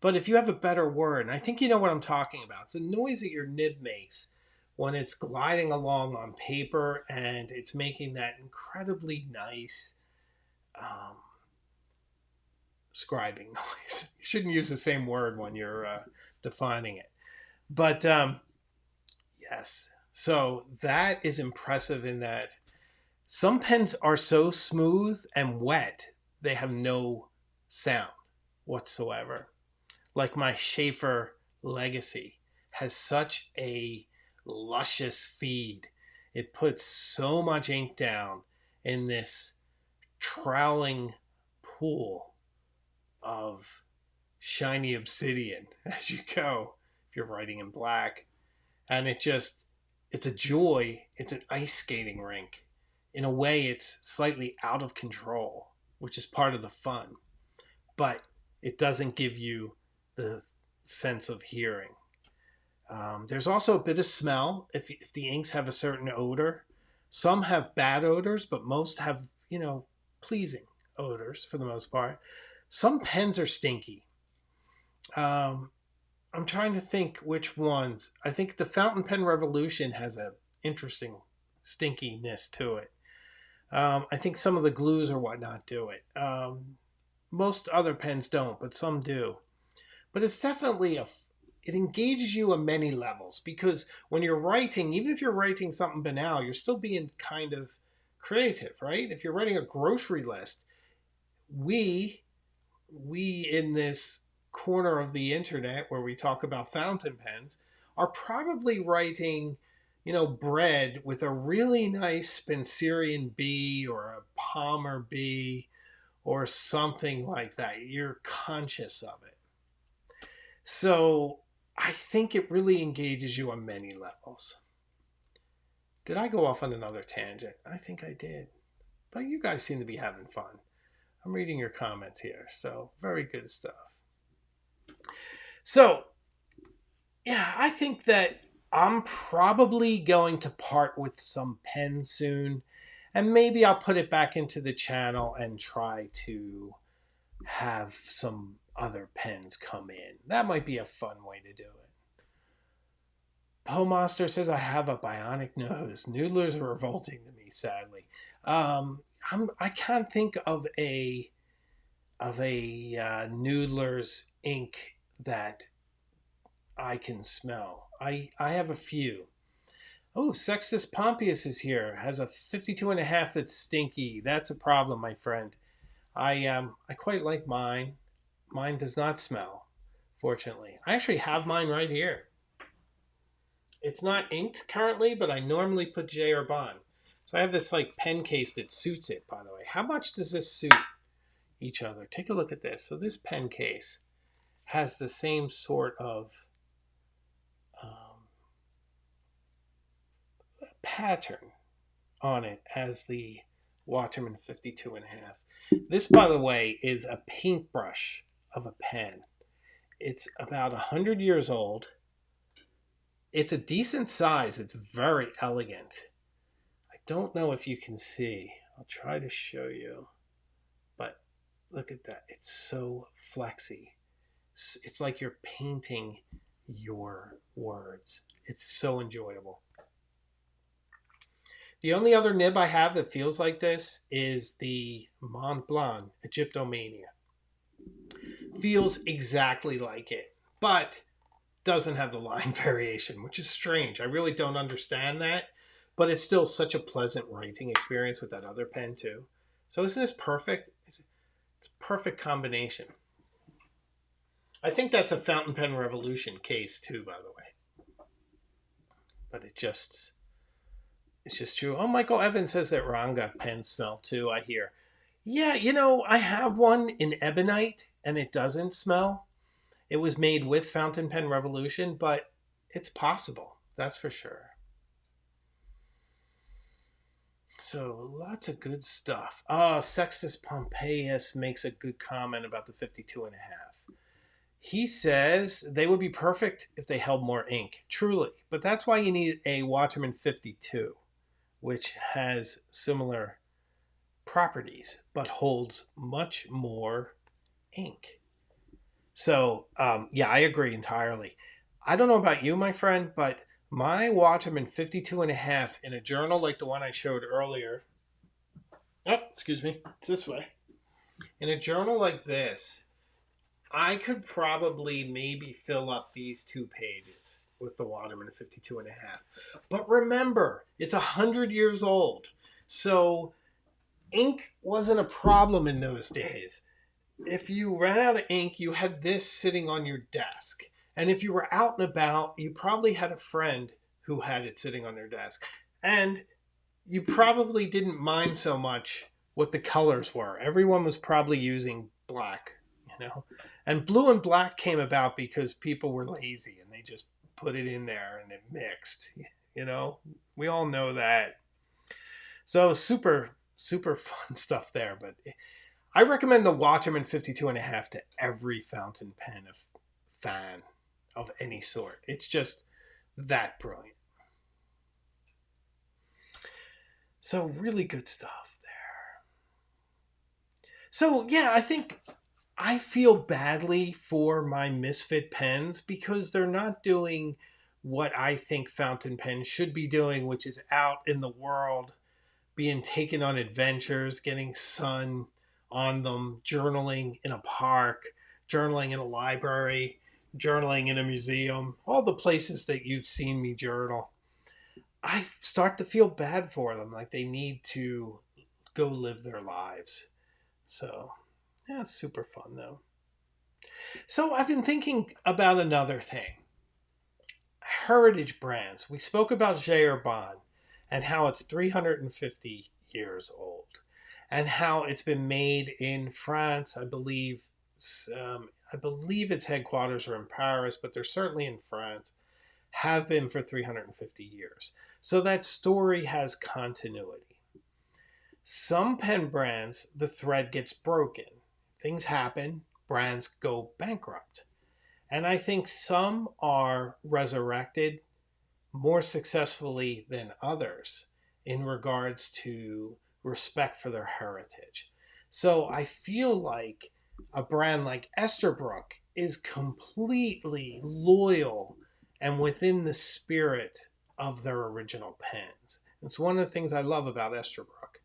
but if you have a better word, and I think you know what I'm talking about, it's a noise that your nib makes when it's gliding along on paper and it's making that incredibly nice um, scribing noise. You shouldn't use the same word when you're defining it. But yes, so that is impressive in that some pens are so smooth and wet, they have no sound whatsoever. Like my Schaefer Legacy has such a luscious feed. It puts so much ink down in this troweling pool of shiny obsidian as you go if you're writing in black. And it's a joy. It's an ice skating rink. In a way, it's slightly out of control, which is part of the fun. But it doesn't give you the sense of hearing. There's also a bit of smell if the inks have a certain odor. Some have bad odors, but most have, pleasing odors for the most part. Some pens are stinky. Um, I'm trying to think which ones. I think the fountain pen revolution has an interesting stinkiness to it. I think some of the glues or whatnot do it. Most other pens don't, but some do. But it's definitely it engages you on many levels because when you're writing, even if you're writing something banal, you're still being kind of creative, right? If you're writing a grocery list, we in this corner of the internet where we talk about fountain pens are probably writing, bread with a really nice Spencerian bee or a Palmer bee or something like that. You're conscious of it. So I think it really engages you on many levels. Did I go off on another tangent? I think I did. But you guys seem to be having fun. I'm reading your comments here. So very good stuff. So, yeah, I think that I'm probably going to part with some pens soon. And maybe I'll put it back into the channel and try to have some other pens come in. That might be a fun way to do it. Poemaster says I have a bionic nose. Noodlers are revolting to me, sadly. I can't think of a Noodler's ink that I can smell. I have a few. Oh, Sextus Pompeius is here. Has a 52.5 that's stinky. That's a problem, my friend. I quite like mine. Mine does not smell, fortunately. I actually have mine right here. It's not inked currently, but I normally put J or Bond. So I have this like pen case that suits it, by the way. How much does this suit each other? Take a look at this. So this pen case has the same sort of pattern on it as the Waterman 52.5. This, by the way, is a paintbrush of a pen. It's about 100 years old. It's a decent size. It's very elegant. I don't know if you can see. I'll try to show you. But look at that. It's so flexy. It's like you're painting your words. It's so enjoyable. The only other nib I have that feels like this is the Mont Blanc Egyptomania. Feels exactly like it, but doesn't have the line variation, which is strange. I really don't understand that, but it's still such a pleasant writing experience with that other pen too. So isn't this perfect? It's a perfect combination. I think that's a fountain pen revolution case too, by the way. But it's just true. Oh, Michael Evans says that Ranga pens smell too, I hear. Yeah, I have one in ebonite and it doesn't smell. It was made with fountain pen revolution, but it's possible. That's for sure. So lots of good stuff. Oh, Sextus Pompeius makes a good comment about the 52.5. He says they would be perfect if they held more ink. Truly. But that's why you need a Waterman 52, which has similar properties, but holds much more ink. So, yeah, I agree entirely. I don't know about you, my friend, but my Waterman 52 and a half in a journal like the one I showed earlier. Oh, excuse me. It's this way. In a journal like this, I could probably maybe fill up these 2 pages with the Waterman 52 and a half. But remember, it's 100 years old. So ink wasn't a problem in those days. If you ran out of ink, you had this sitting on your desk. And if you were out and about, you probably had a friend who had it sitting on their desk. And you probably didn't mind so much what the colors were. Everyone was probably using black, you know. And blue and black came about because people were lazy and they just put it in there and it mixed, you know. We all know that. So super, super fun stuff there. But I recommend the Waterman 52 and a half to every fountain pen fan of any sort. It's just that brilliant. So really good stuff there. So yeah, I feel badly for my Misfit pens because they're not doing what I think fountain pens should be doing, which is out in the world, being taken on adventures, getting sun on them, journaling in a park, journaling in a library, journaling in a museum, all the places that you've seen me journal. I start to feel bad for them, like they need to go live their lives. So, yeah, it's super fun though. So, I've been thinking about another thing, heritage brands. We spoke about Jaeger and how it's 350 years old and how it's been made in France. I believe its headquarters are in Paris, but they're certainly in France, have been for 350 years. So that story has continuity. Some pen brands, the thread gets broken. Things happen, brands go bankrupt. And I think some are resurrected more successfully than others in regards to respect for their heritage. So I feel like a brand like Esterbrook is completely loyal and within the spirit of their original pens. It's one of the things I love about Esterbrook.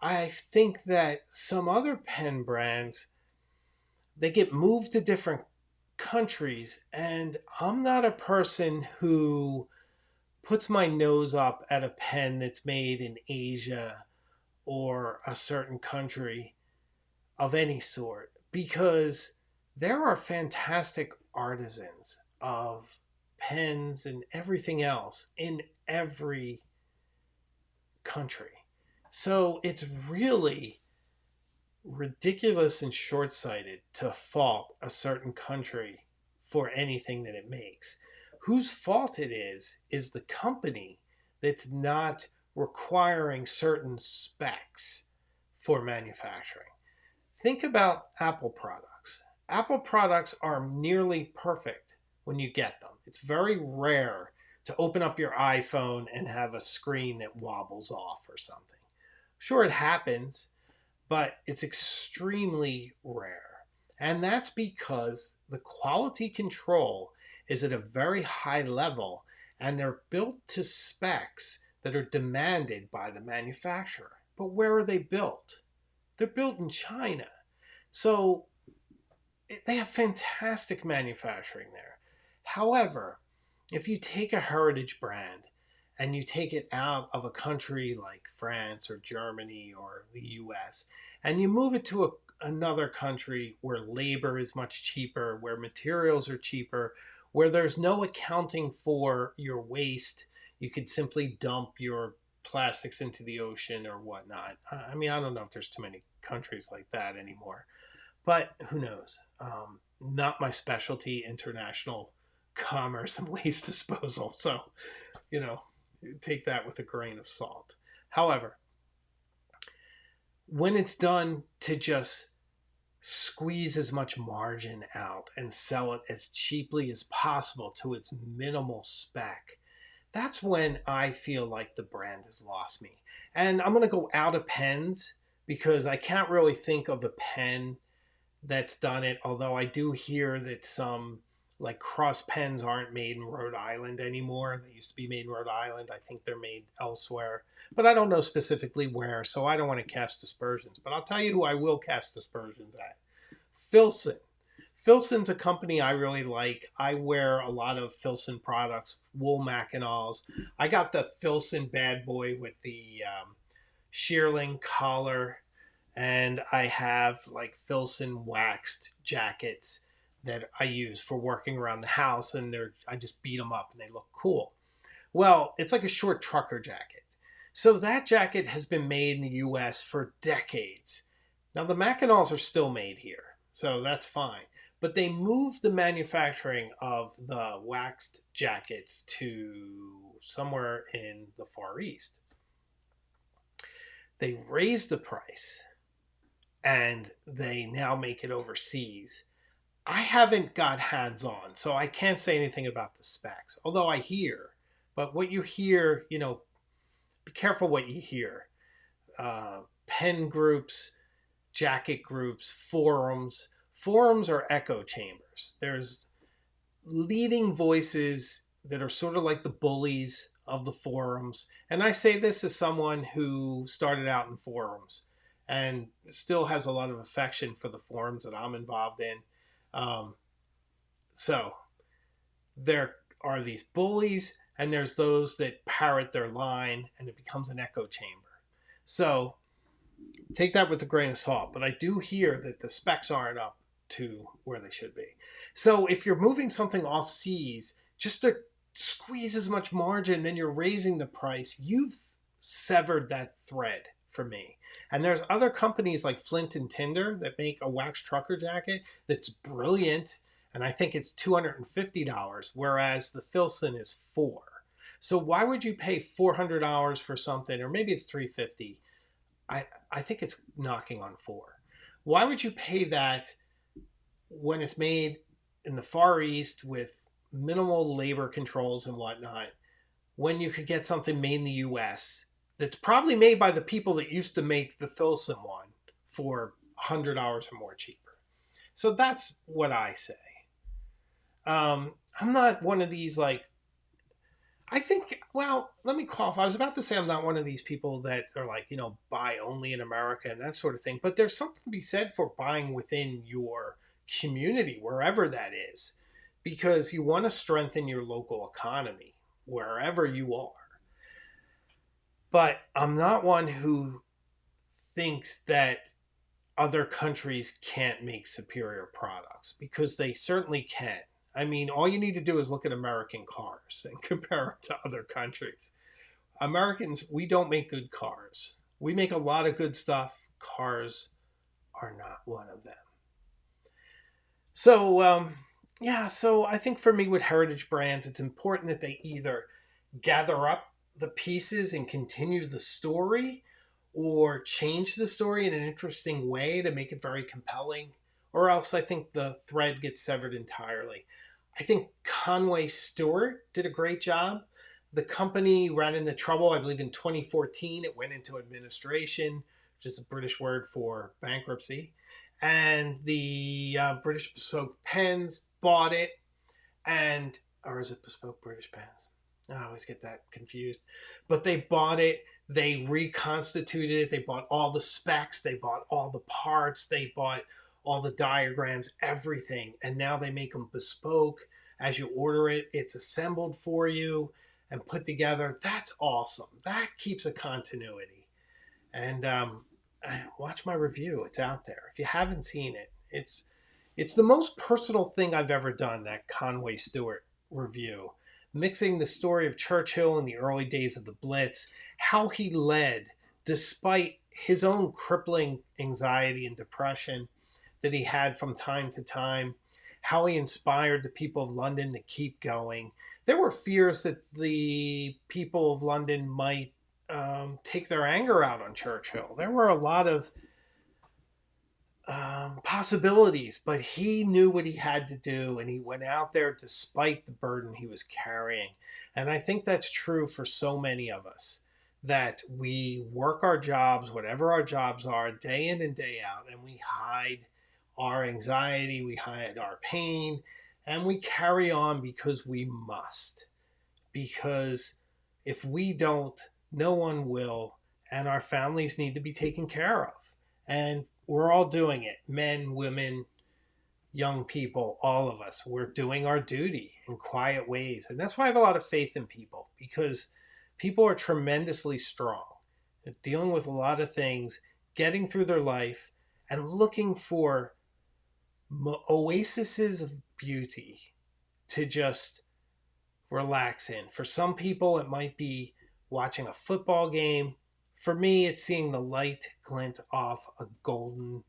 I think that some other pen brands, they get moved to different countries, and I'm not a person who puts my nose up at a pen that's made in Asia or a certain country of any sort because there are fantastic artisans of pens and everything else in every country. So it's really ridiculous and short sighted to fault a certain country for anything that it makes. Whose fault it is the company that's not requiring certain specs for manufacturing. Think about Apple products. Apple products are nearly perfect when you get them. It's very rare to open up your iPhone and have a screen that wobbles off or something. Sure, it happens, but it's extremely rare. And that's because the quality control is at a very high level and they're built to specs that are demanded by the manufacturer. But where are they built? They're built in China. So they have fantastic manufacturing there. However, if you take a heritage brand and you take it out of a country like France or Germany or the US and you move it to another country where labor is much cheaper, where materials are cheaper, where there's no accounting for your waste, you could simply dump your plastics into the ocean or whatnot. I mean, I don't know if there's too many countries like that anymore, but who knows? Not my specialty, international commerce and waste disposal. So, you know, take that with a grain of salt. However, when it's done to just squeeze as much margin out and sell it as cheaply as possible to its minimal spec, that's when I feel like the brand has lost me. And I'm going to go out of pens because I can't really think of a pen that's done it. Although I do hear that some like cross pens aren't made in Rhode Island anymore. They used to be made in Rhode Island. I think they're made elsewhere, but I don't know specifically where, so I don't want to cast aspersions. But I'll tell you who I will cast aspersions at. Filson. Filson's a company I really like. I wear a lot of Filson products, wool Mackinaws. I got the Filson bad boy with the shearling collar, and I have like Filson waxed jackets that I use for working around the house, and I just beat them up and they look cool. Well, it's like a short trucker jacket. So that jacket has been made in the US for decades. Now the Mackinaws are still made here, so that's fine. But they moved the manufacturing of the waxed jackets to somewhere in the Far East. They raised the price and they now make it overseas. I haven't got hands on, so I can't say anything about the specs, although I hear. But what you hear, be careful what you hear. Pen groups, jacket groups, forums. Forums are echo chambers. There's leading voices that are sort of like the bullies of the forums. And I say this as someone who started out in forums and still has a lot of affection for the forums that I'm involved in. So there are these bullies, and there's those that parrot their line, and it becomes an echo chamber. So take that with a grain of salt. But I do hear that the specs aren't up to where they should be. So if you're moving something off seas, just to squeeze as much margin, then you're raising the price. You've severed that thread for me. And there's other companies like Flint and Tinder that make a wax trucker jacket that's brilliant, and I think it's $250, whereas the Filson is $4. So why would you pay $400 for something, or maybe it's $350? I think it's knocking on $4. Why would you pay that when it's made in the Far East with minimal labor controls and whatnot, when you could get something made in the US that's probably made by the people that used to make the Filson one for $100 or more cheaper? So that's what I say. I'm not one of these let me qualify. I was about to say I'm not one of these people that are buy only in America and that sort of thing. But there's something to be said for buying within your community, wherever that is, because you want to strengthen your local economy wherever you are. But I'm not one who thinks that other countries can't make superior products, because they certainly can. I mean, all you need to do is look at American cars and compare them to other countries. Americans, we don't make good cars. We make a lot of good stuff. Cars are not one of them. So, so I think for me with heritage brands, it's important that they either gather up the pieces and continue the story, or change the story in an interesting way to make it very compelling, or else I think the thread gets severed entirely. I think Conway Stewart did a great job. The company ran into trouble, I believe in 2014. It went into administration, which is a British word for bankruptcy. And the British Bespoke Pens bought it, or is it Bespoke British Pens? I always get that confused. But they bought it, they reconstituted it, they bought all the specs, they bought all the parts, they bought all the diagrams, everything. And now they make them bespoke. As you order it, it's assembled for you and put together. That's awesome. That keeps a continuity. And watch my review. It's out there. If you haven't seen it, it's the most personal thing I've ever done, that Conway Stewart review. Mixing the story of Churchill in the early days of the Blitz, how he led despite his own crippling anxiety and depression that he had from time to time, how he inspired the people of London to keep going. There were fears that the people of London might take their anger out on Churchill. There were a lot of possibilities, but he knew what he had to do, and he went out there despite the burden he was carrying. And I think that's true for so many of us, that we work our jobs, whatever our jobs are, day in and day out, and we hide our anxiety, we hide our pain, and we carry on because we must. Because if we don't, no one will, and our families need to be taken care of. And we're all doing it, men, women, young people, all of us. We're doing our duty in quiet ways. And that's why I have a lot of faith in people, because people are tremendously strong, dealing with a lot of things, getting through their life, and looking for oases of beauty to just relax in. For some people, it might be watching a football game. For me, it's seeing the light glint off a golden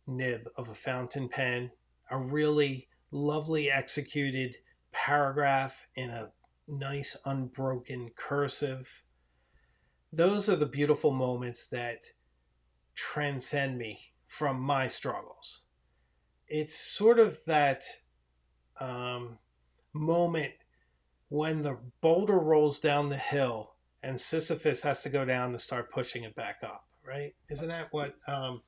nib of a fountain pen, a really lovely executed paragraph in a nice unbroken cursive. Those are the beautiful moments that transcend me from my struggles. It's sort of that moment when the boulder rolls down the hill and Sisyphus has to go down to start pushing it back up, right? Isn't that what it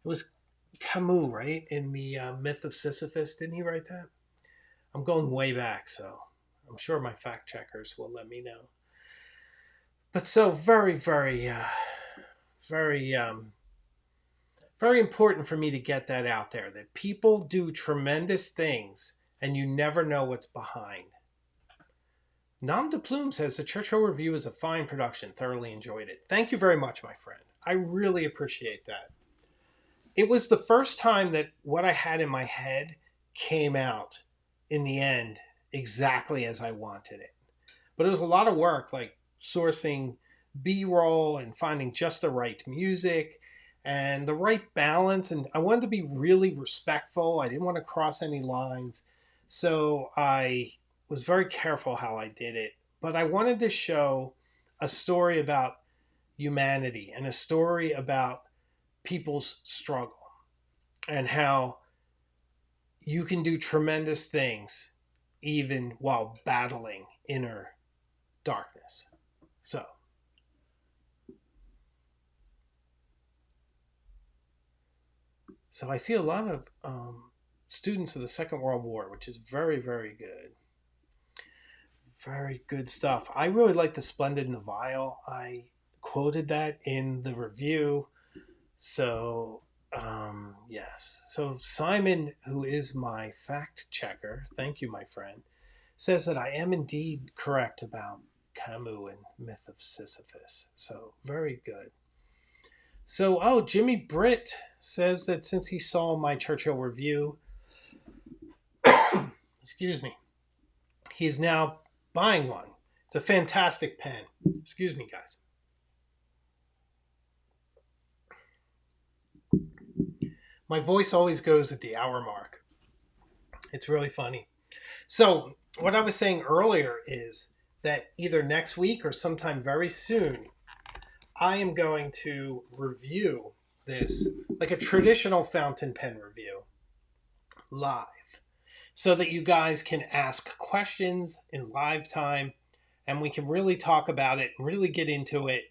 was Camus, right? In the Myth of Sisyphus, didn't he write that? I'm going way back, so I'm sure my fact checkers will let me know. But so very, very, very, very important for me to get that out there, that people do tremendous things and you never know what's behind. Nom de Plume says the Churchill Review is a fine production. Thoroughly enjoyed it. Thank you very much, my friend. I really appreciate that. It was the first time that what I had in my head came out in the end exactly as I wanted it. But it was a lot of work, like sourcing B-roll and finding just the right music and the right balance. And I wanted to be really respectful. I didn't want to cross any lines. So I was very careful how I did it. But I wanted to show a story about humanity and a story about people's struggle and how you can do tremendous things even while battling inner darkness. So I see a lot of students of the Second World War, which is very, very good. Very good stuff. I really like The Splendid and the Vile. I quoted that in the review. So, yes. So Simon, who is my fact checker, thank you, my friend, says that I am indeed correct about Camus and Myth of Sisyphus. So, very good. So, Jimmy Britt says that since he saw my Churchill review, excuse me, he's now buying one. It's a fantastic pen. Excuse me, guys. My voice always goes at the hour mark. It's really funny. So, what I was saying earlier is that either next week or sometime very soon, I am going to review this like a traditional fountain pen review live so that you guys can ask questions in live time and we can really talk about it and really get into it.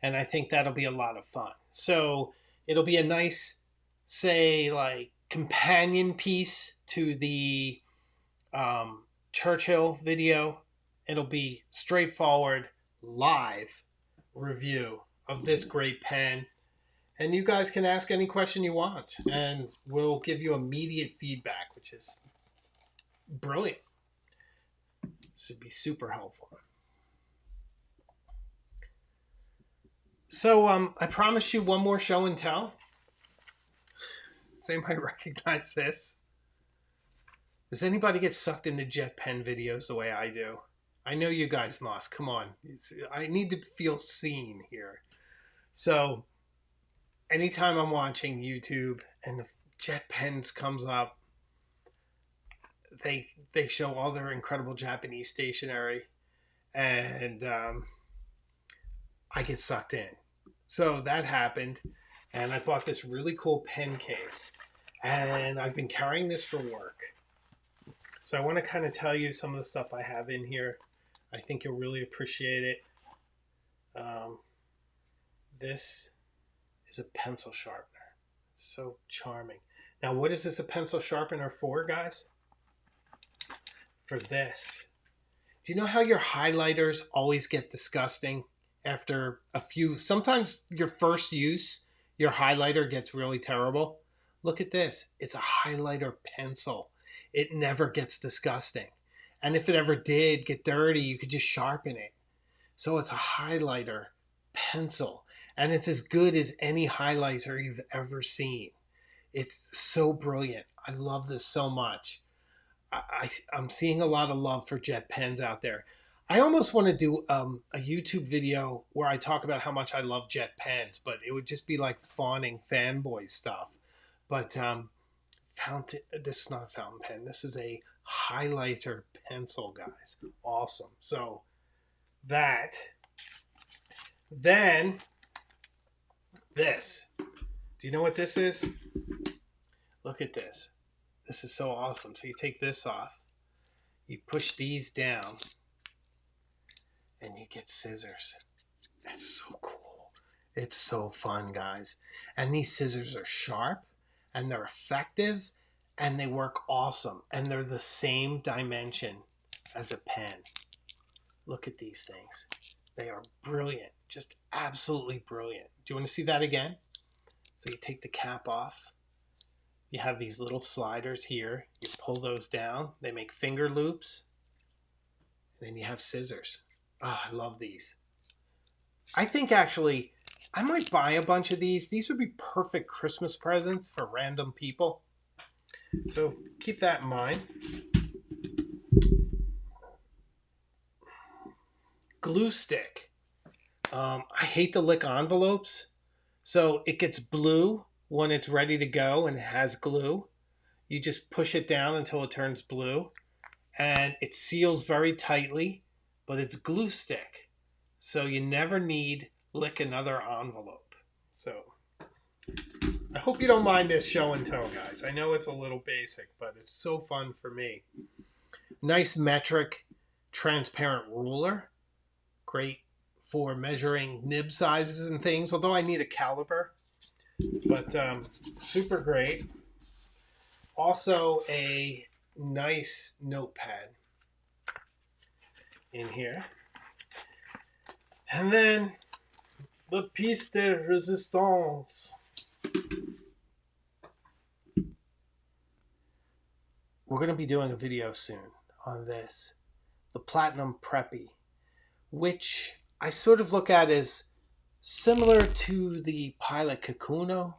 And I think that'll be a lot of fun. So it'll be a nice, say, like companion piece to the Churchill video. It'll be straightforward, live review of this great pen. And you guys can ask any question you want, and we'll give you immediate feedback, which is brilliant. Should be super helpful. So I promised you one more show and tell. They might recognize this. Does anybody get sucked into jet pen videos the way I do? I know you guys must. Come on. I need to feel seen here. So anytime I'm watching YouTube and the jet pens comes up, they show all their incredible Japanese stationery, and I get sucked in. So that happened, and I bought this really cool pen case, and I've been carrying this for work. So I want to kind of tell you some of the stuff I have in here. I think you'll really appreciate it. Um, this is a pencil sharpener. So charming. Now, what is this a pencil sharpener for, guys? For this. Do you know how your highlighters always get disgusting after a few, sometimes your first use, your highlighter gets really terrible? Look at this. It's a highlighter pencil. It never gets disgusting. And if it ever did get dirty, you could just sharpen it. So it's a highlighter pencil. And it's as good as any highlighter you've ever seen. It's so brilliant. I love this so much. I'm seeing a lot of love for jet pens out there. I almost want to do a YouTube video where I talk about how much I love jet pens, but it would just be like fawning fanboy stuff. But fountain. This is not a fountain pen. This is a highlighter pencil, guys. Awesome. So that. Then this. Do you know what this is? Look at this. This is so awesome. So you take this off, you push these down, and you get scissors. That's so cool. It's so fun, guys. And these scissors are sharp, and they're effective, and they work awesome. And they're the same dimension as a pen. Look at these things. They are brilliant. Just absolutely brilliant. Do you want to see that again? So you take the cap off. You have these little sliders here. You pull those down. They make finger loops. And then you have scissors. Oh, I love these. I think actually I might buy a bunch of these. These would be perfect Christmas presents for random people. So keep that in mind. Glue stick. I hate to lick envelopes. So it gets blue when it's ready to go and it has glue. You just push it down until it turns blue. And it seals very tightly, but it's glue stick. So you never need lick another envelope. So I hope you don't mind this show and tell, guys. I know it's a little basic, but it's so fun for me. Nice metric transparent ruler. Great for measuring nib sizes and things, although I need a caliper. But super great. Also a nice notepad in here. And then the piece de resistance. We're going to be doing a video soon on this. The Platinum Preppy, which I sort of look at as similar to the Pilot Kakuno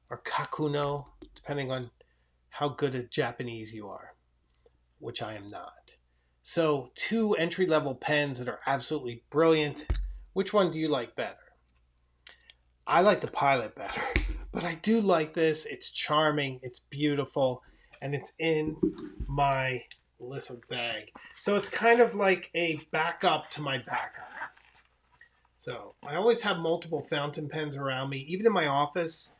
or Kakuno, depending on how good at Japanese you are, which I am not. So 2 entry-level pens that are absolutely brilliant. Which one do you like better? I like the Pilot better, but I do like this. It's charming, it's beautiful, and it's in my little bag. So it's kind of like a backup to my backup. So I always have multiple fountain pens around me. Even in my office,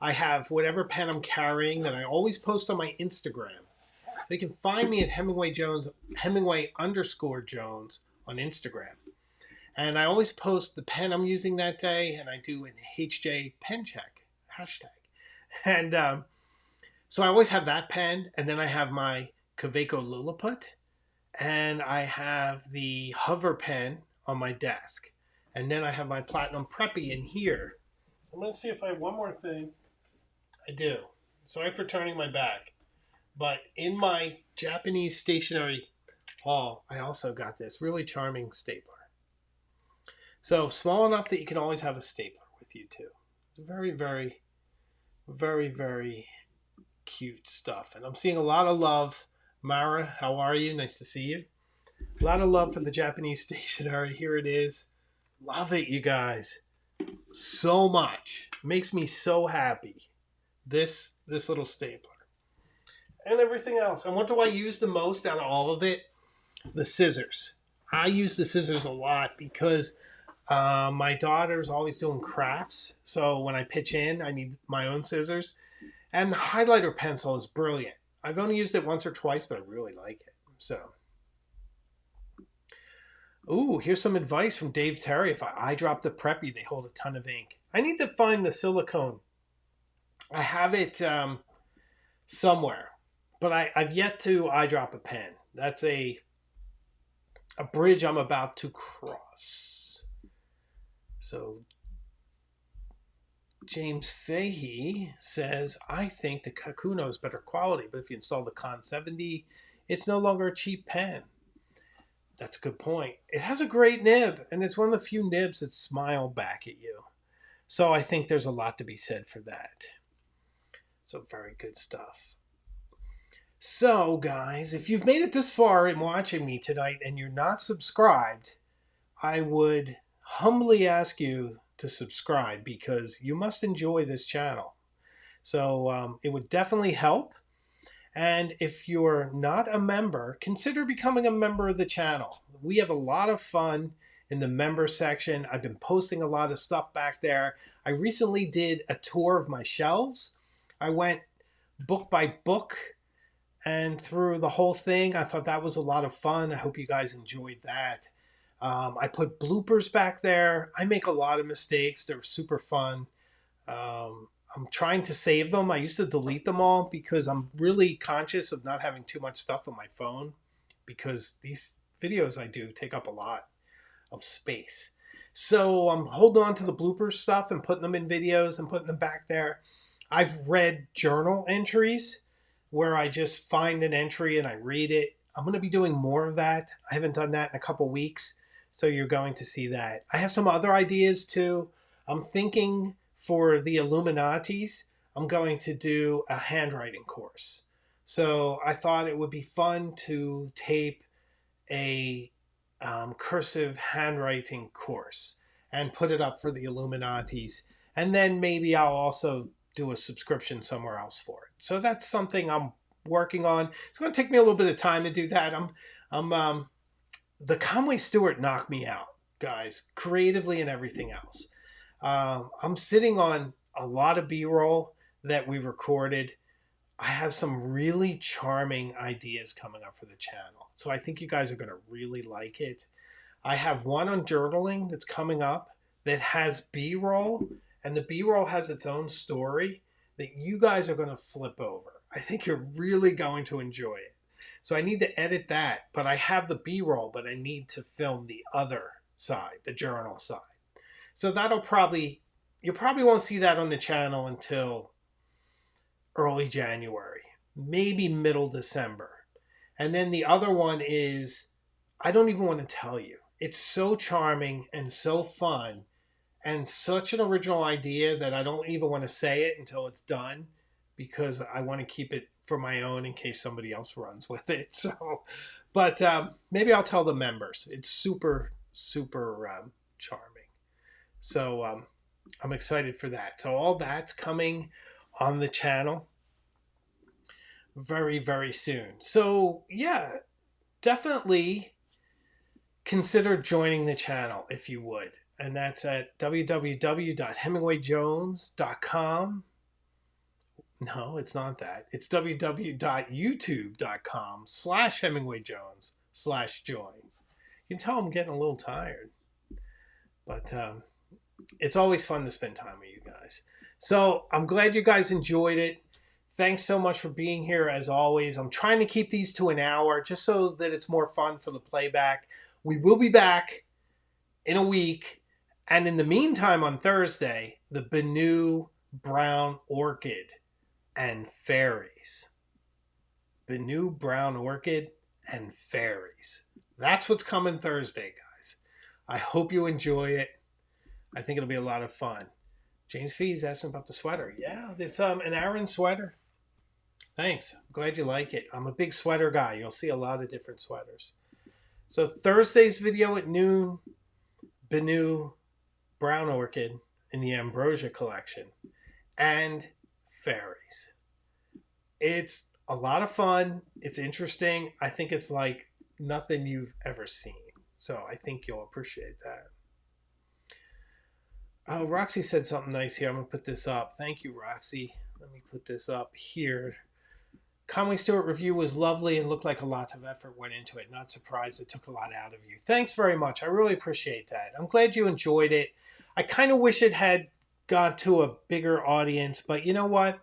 I have whatever pen I'm carrying that I always post on my Instagram. So you can find me at Hemingway_Jones on Instagram. And I always post the pen I'm using that day, and I do an HJ pen check hashtag. And so I always have that pen, and then I have my Kaweco Lilliput, and I have the hover pen on my desk. And then I have my Platinum Preppy in here. I'm going to see if I have one more thing. I do. Sorry for turning my back. But in my Japanese stationery haul, I also got this really charming stapler. So small enough that you can always have a stapler with you too. It's very, very, very, very cute stuff. And I'm seeing a lot of love. Mara, how are you? Nice to see you. A lot of love for the Japanese stationery. Here it is. Love it, you guys. So much. Makes me so happy. This little stapler. And everything else. And what do I use the most out of all of it? The scissors. I use the scissors a lot because my daughter's always doing crafts. So when I pitch in, I need my own scissors. And the highlighter pencil is brilliant. I've only used it once or twice, but I really like it. So, Ooh, here's some advice from Dave Terry. If I eyedrop the Preppy, they hold a ton of ink. I need to find the silicone. I have it somewhere, but I've yet to eyedrop a pen. That's a bridge I'm about to cross. So James Fahey says, I think the Kakuno is better quality, but if you install the Con 70, it's no longer a cheap pen. That's a good point. It has a great nib, and it's one of the few nibs that smile back at you. So I think there's a lot to be said for that. So very good stuff. So guys, if you've made it this far in watching me tonight and you're not subscribed, I would humbly ask you to subscribe because you must enjoy this channel. So it would definitely help. And if you're not a member, consider becoming a member of the channel. We have a lot of fun in the member section. I've been posting a lot of stuff back there. I recently did a tour of my shelves. I went book by book and through the whole thing. I thought that was a lot of fun. I hope you guys enjoyed that. I put bloopers back there. I make a lot of mistakes. They're super fun. I'm trying to save them. I used to delete them all because I'm really conscious of not having too much stuff on my phone because these videos I do take up a lot of space. So I'm holding on to the blooper stuff and putting them in videos and putting them back there. I've read journal entries where I just find an entry and I read it. I'm going to be doing more of that. I haven't done that in a couple weeks, so you're going to see that. I have some other ideas too. I'm thinking for the Illuminatis, I'm going to do a handwriting course. So I thought it would be fun to tape a cursive handwriting course and put it up for the Illuminatis. And then maybe I'll also do a subscription somewhere else for it. So that's something I'm working on. It's going to take me a little bit of time to do that. The Conway Stewart knocked me out, guys, creatively and everything else. I'm sitting on a lot of B-roll that we recorded. I have some really charming ideas coming up for the channel. So I think you guys are going to really like it. I have one on journaling that's coming up that has B-roll, and the B-roll has its own story that you guys are going to flip over. I think you're really going to enjoy it. So I need to edit that, but I have the B-roll, but I need to film the other side, the journal side. So you probably won't see that on the channel until early January, maybe middle December. And then the other one is, I don't even want to tell you. It's so charming and so fun and such an original idea that I don't even want to say it until it's done because I want to keep it for my own in case somebody else runs with it. So, but maybe I'll tell the members. It's super, super charming. So I'm excited for that. So all that's coming on the channel very, very soon. So yeah, definitely consider joining the channel if you would. And that's at www.hemingwayjones.com. No, it's not that. It's www.youtube.com/HemingwayJones/join. You can tell I'm getting a little tired. But it's always fun to spend time with you guys. So I'm glad you guys enjoyed it. Thanks so much for being here as always. I'm trying to keep these to an hour just so that it's more fun for the playback. We will be back in a week. And in the meantime, on Thursday, the Benu Brown Orchid and Fairies. Benu Brown Orchid and Fairies. That's what's coming Thursday, guys. I hope you enjoy it. I think it'll be a lot of fun. James Fee's asking about the sweater. Yeah, it's an Aaron sweater. Thanks. I'm glad you like it. I'm a big sweater guy. You'll see a lot of different sweaters. So Thursday's video at noon, Benu Brown Orchid in the Ambrosia collection, and Fairies. It's a lot of fun. It's interesting. I think it's like nothing you've ever seen. So I think you'll appreciate that. Oh, Roxy said something nice here. I'm going to put this up. Thank you, Roxy. Let me put this up here. Conway Stewart review was lovely and looked like a lot of effort went into it. Not surprised it took a lot out of you. Thanks very much. I really appreciate that. I'm glad you enjoyed it. I kind of wish it had got to a bigger audience, but you know what?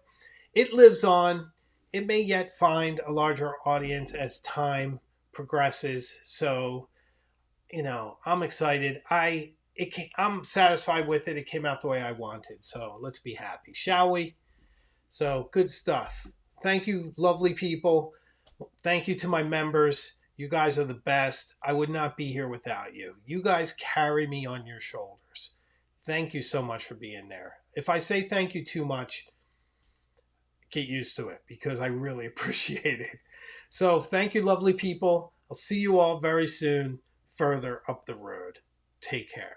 It lives on. It may yet find a larger audience as time progresses. So, I'm excited. I'm satisfied with it. It came out the way I wanted. So let's be happy, shall we? So good stuff. Thank you, lovely people. Thank you to my members. You guys are the best. I would not be here without you. You guys carry me on your shoulders. Thank you so much for being there. If I say thank you too much, get used to it because I really appreciate it. So thank you, lovely people. I'll see you all very soon further up the road. Take care.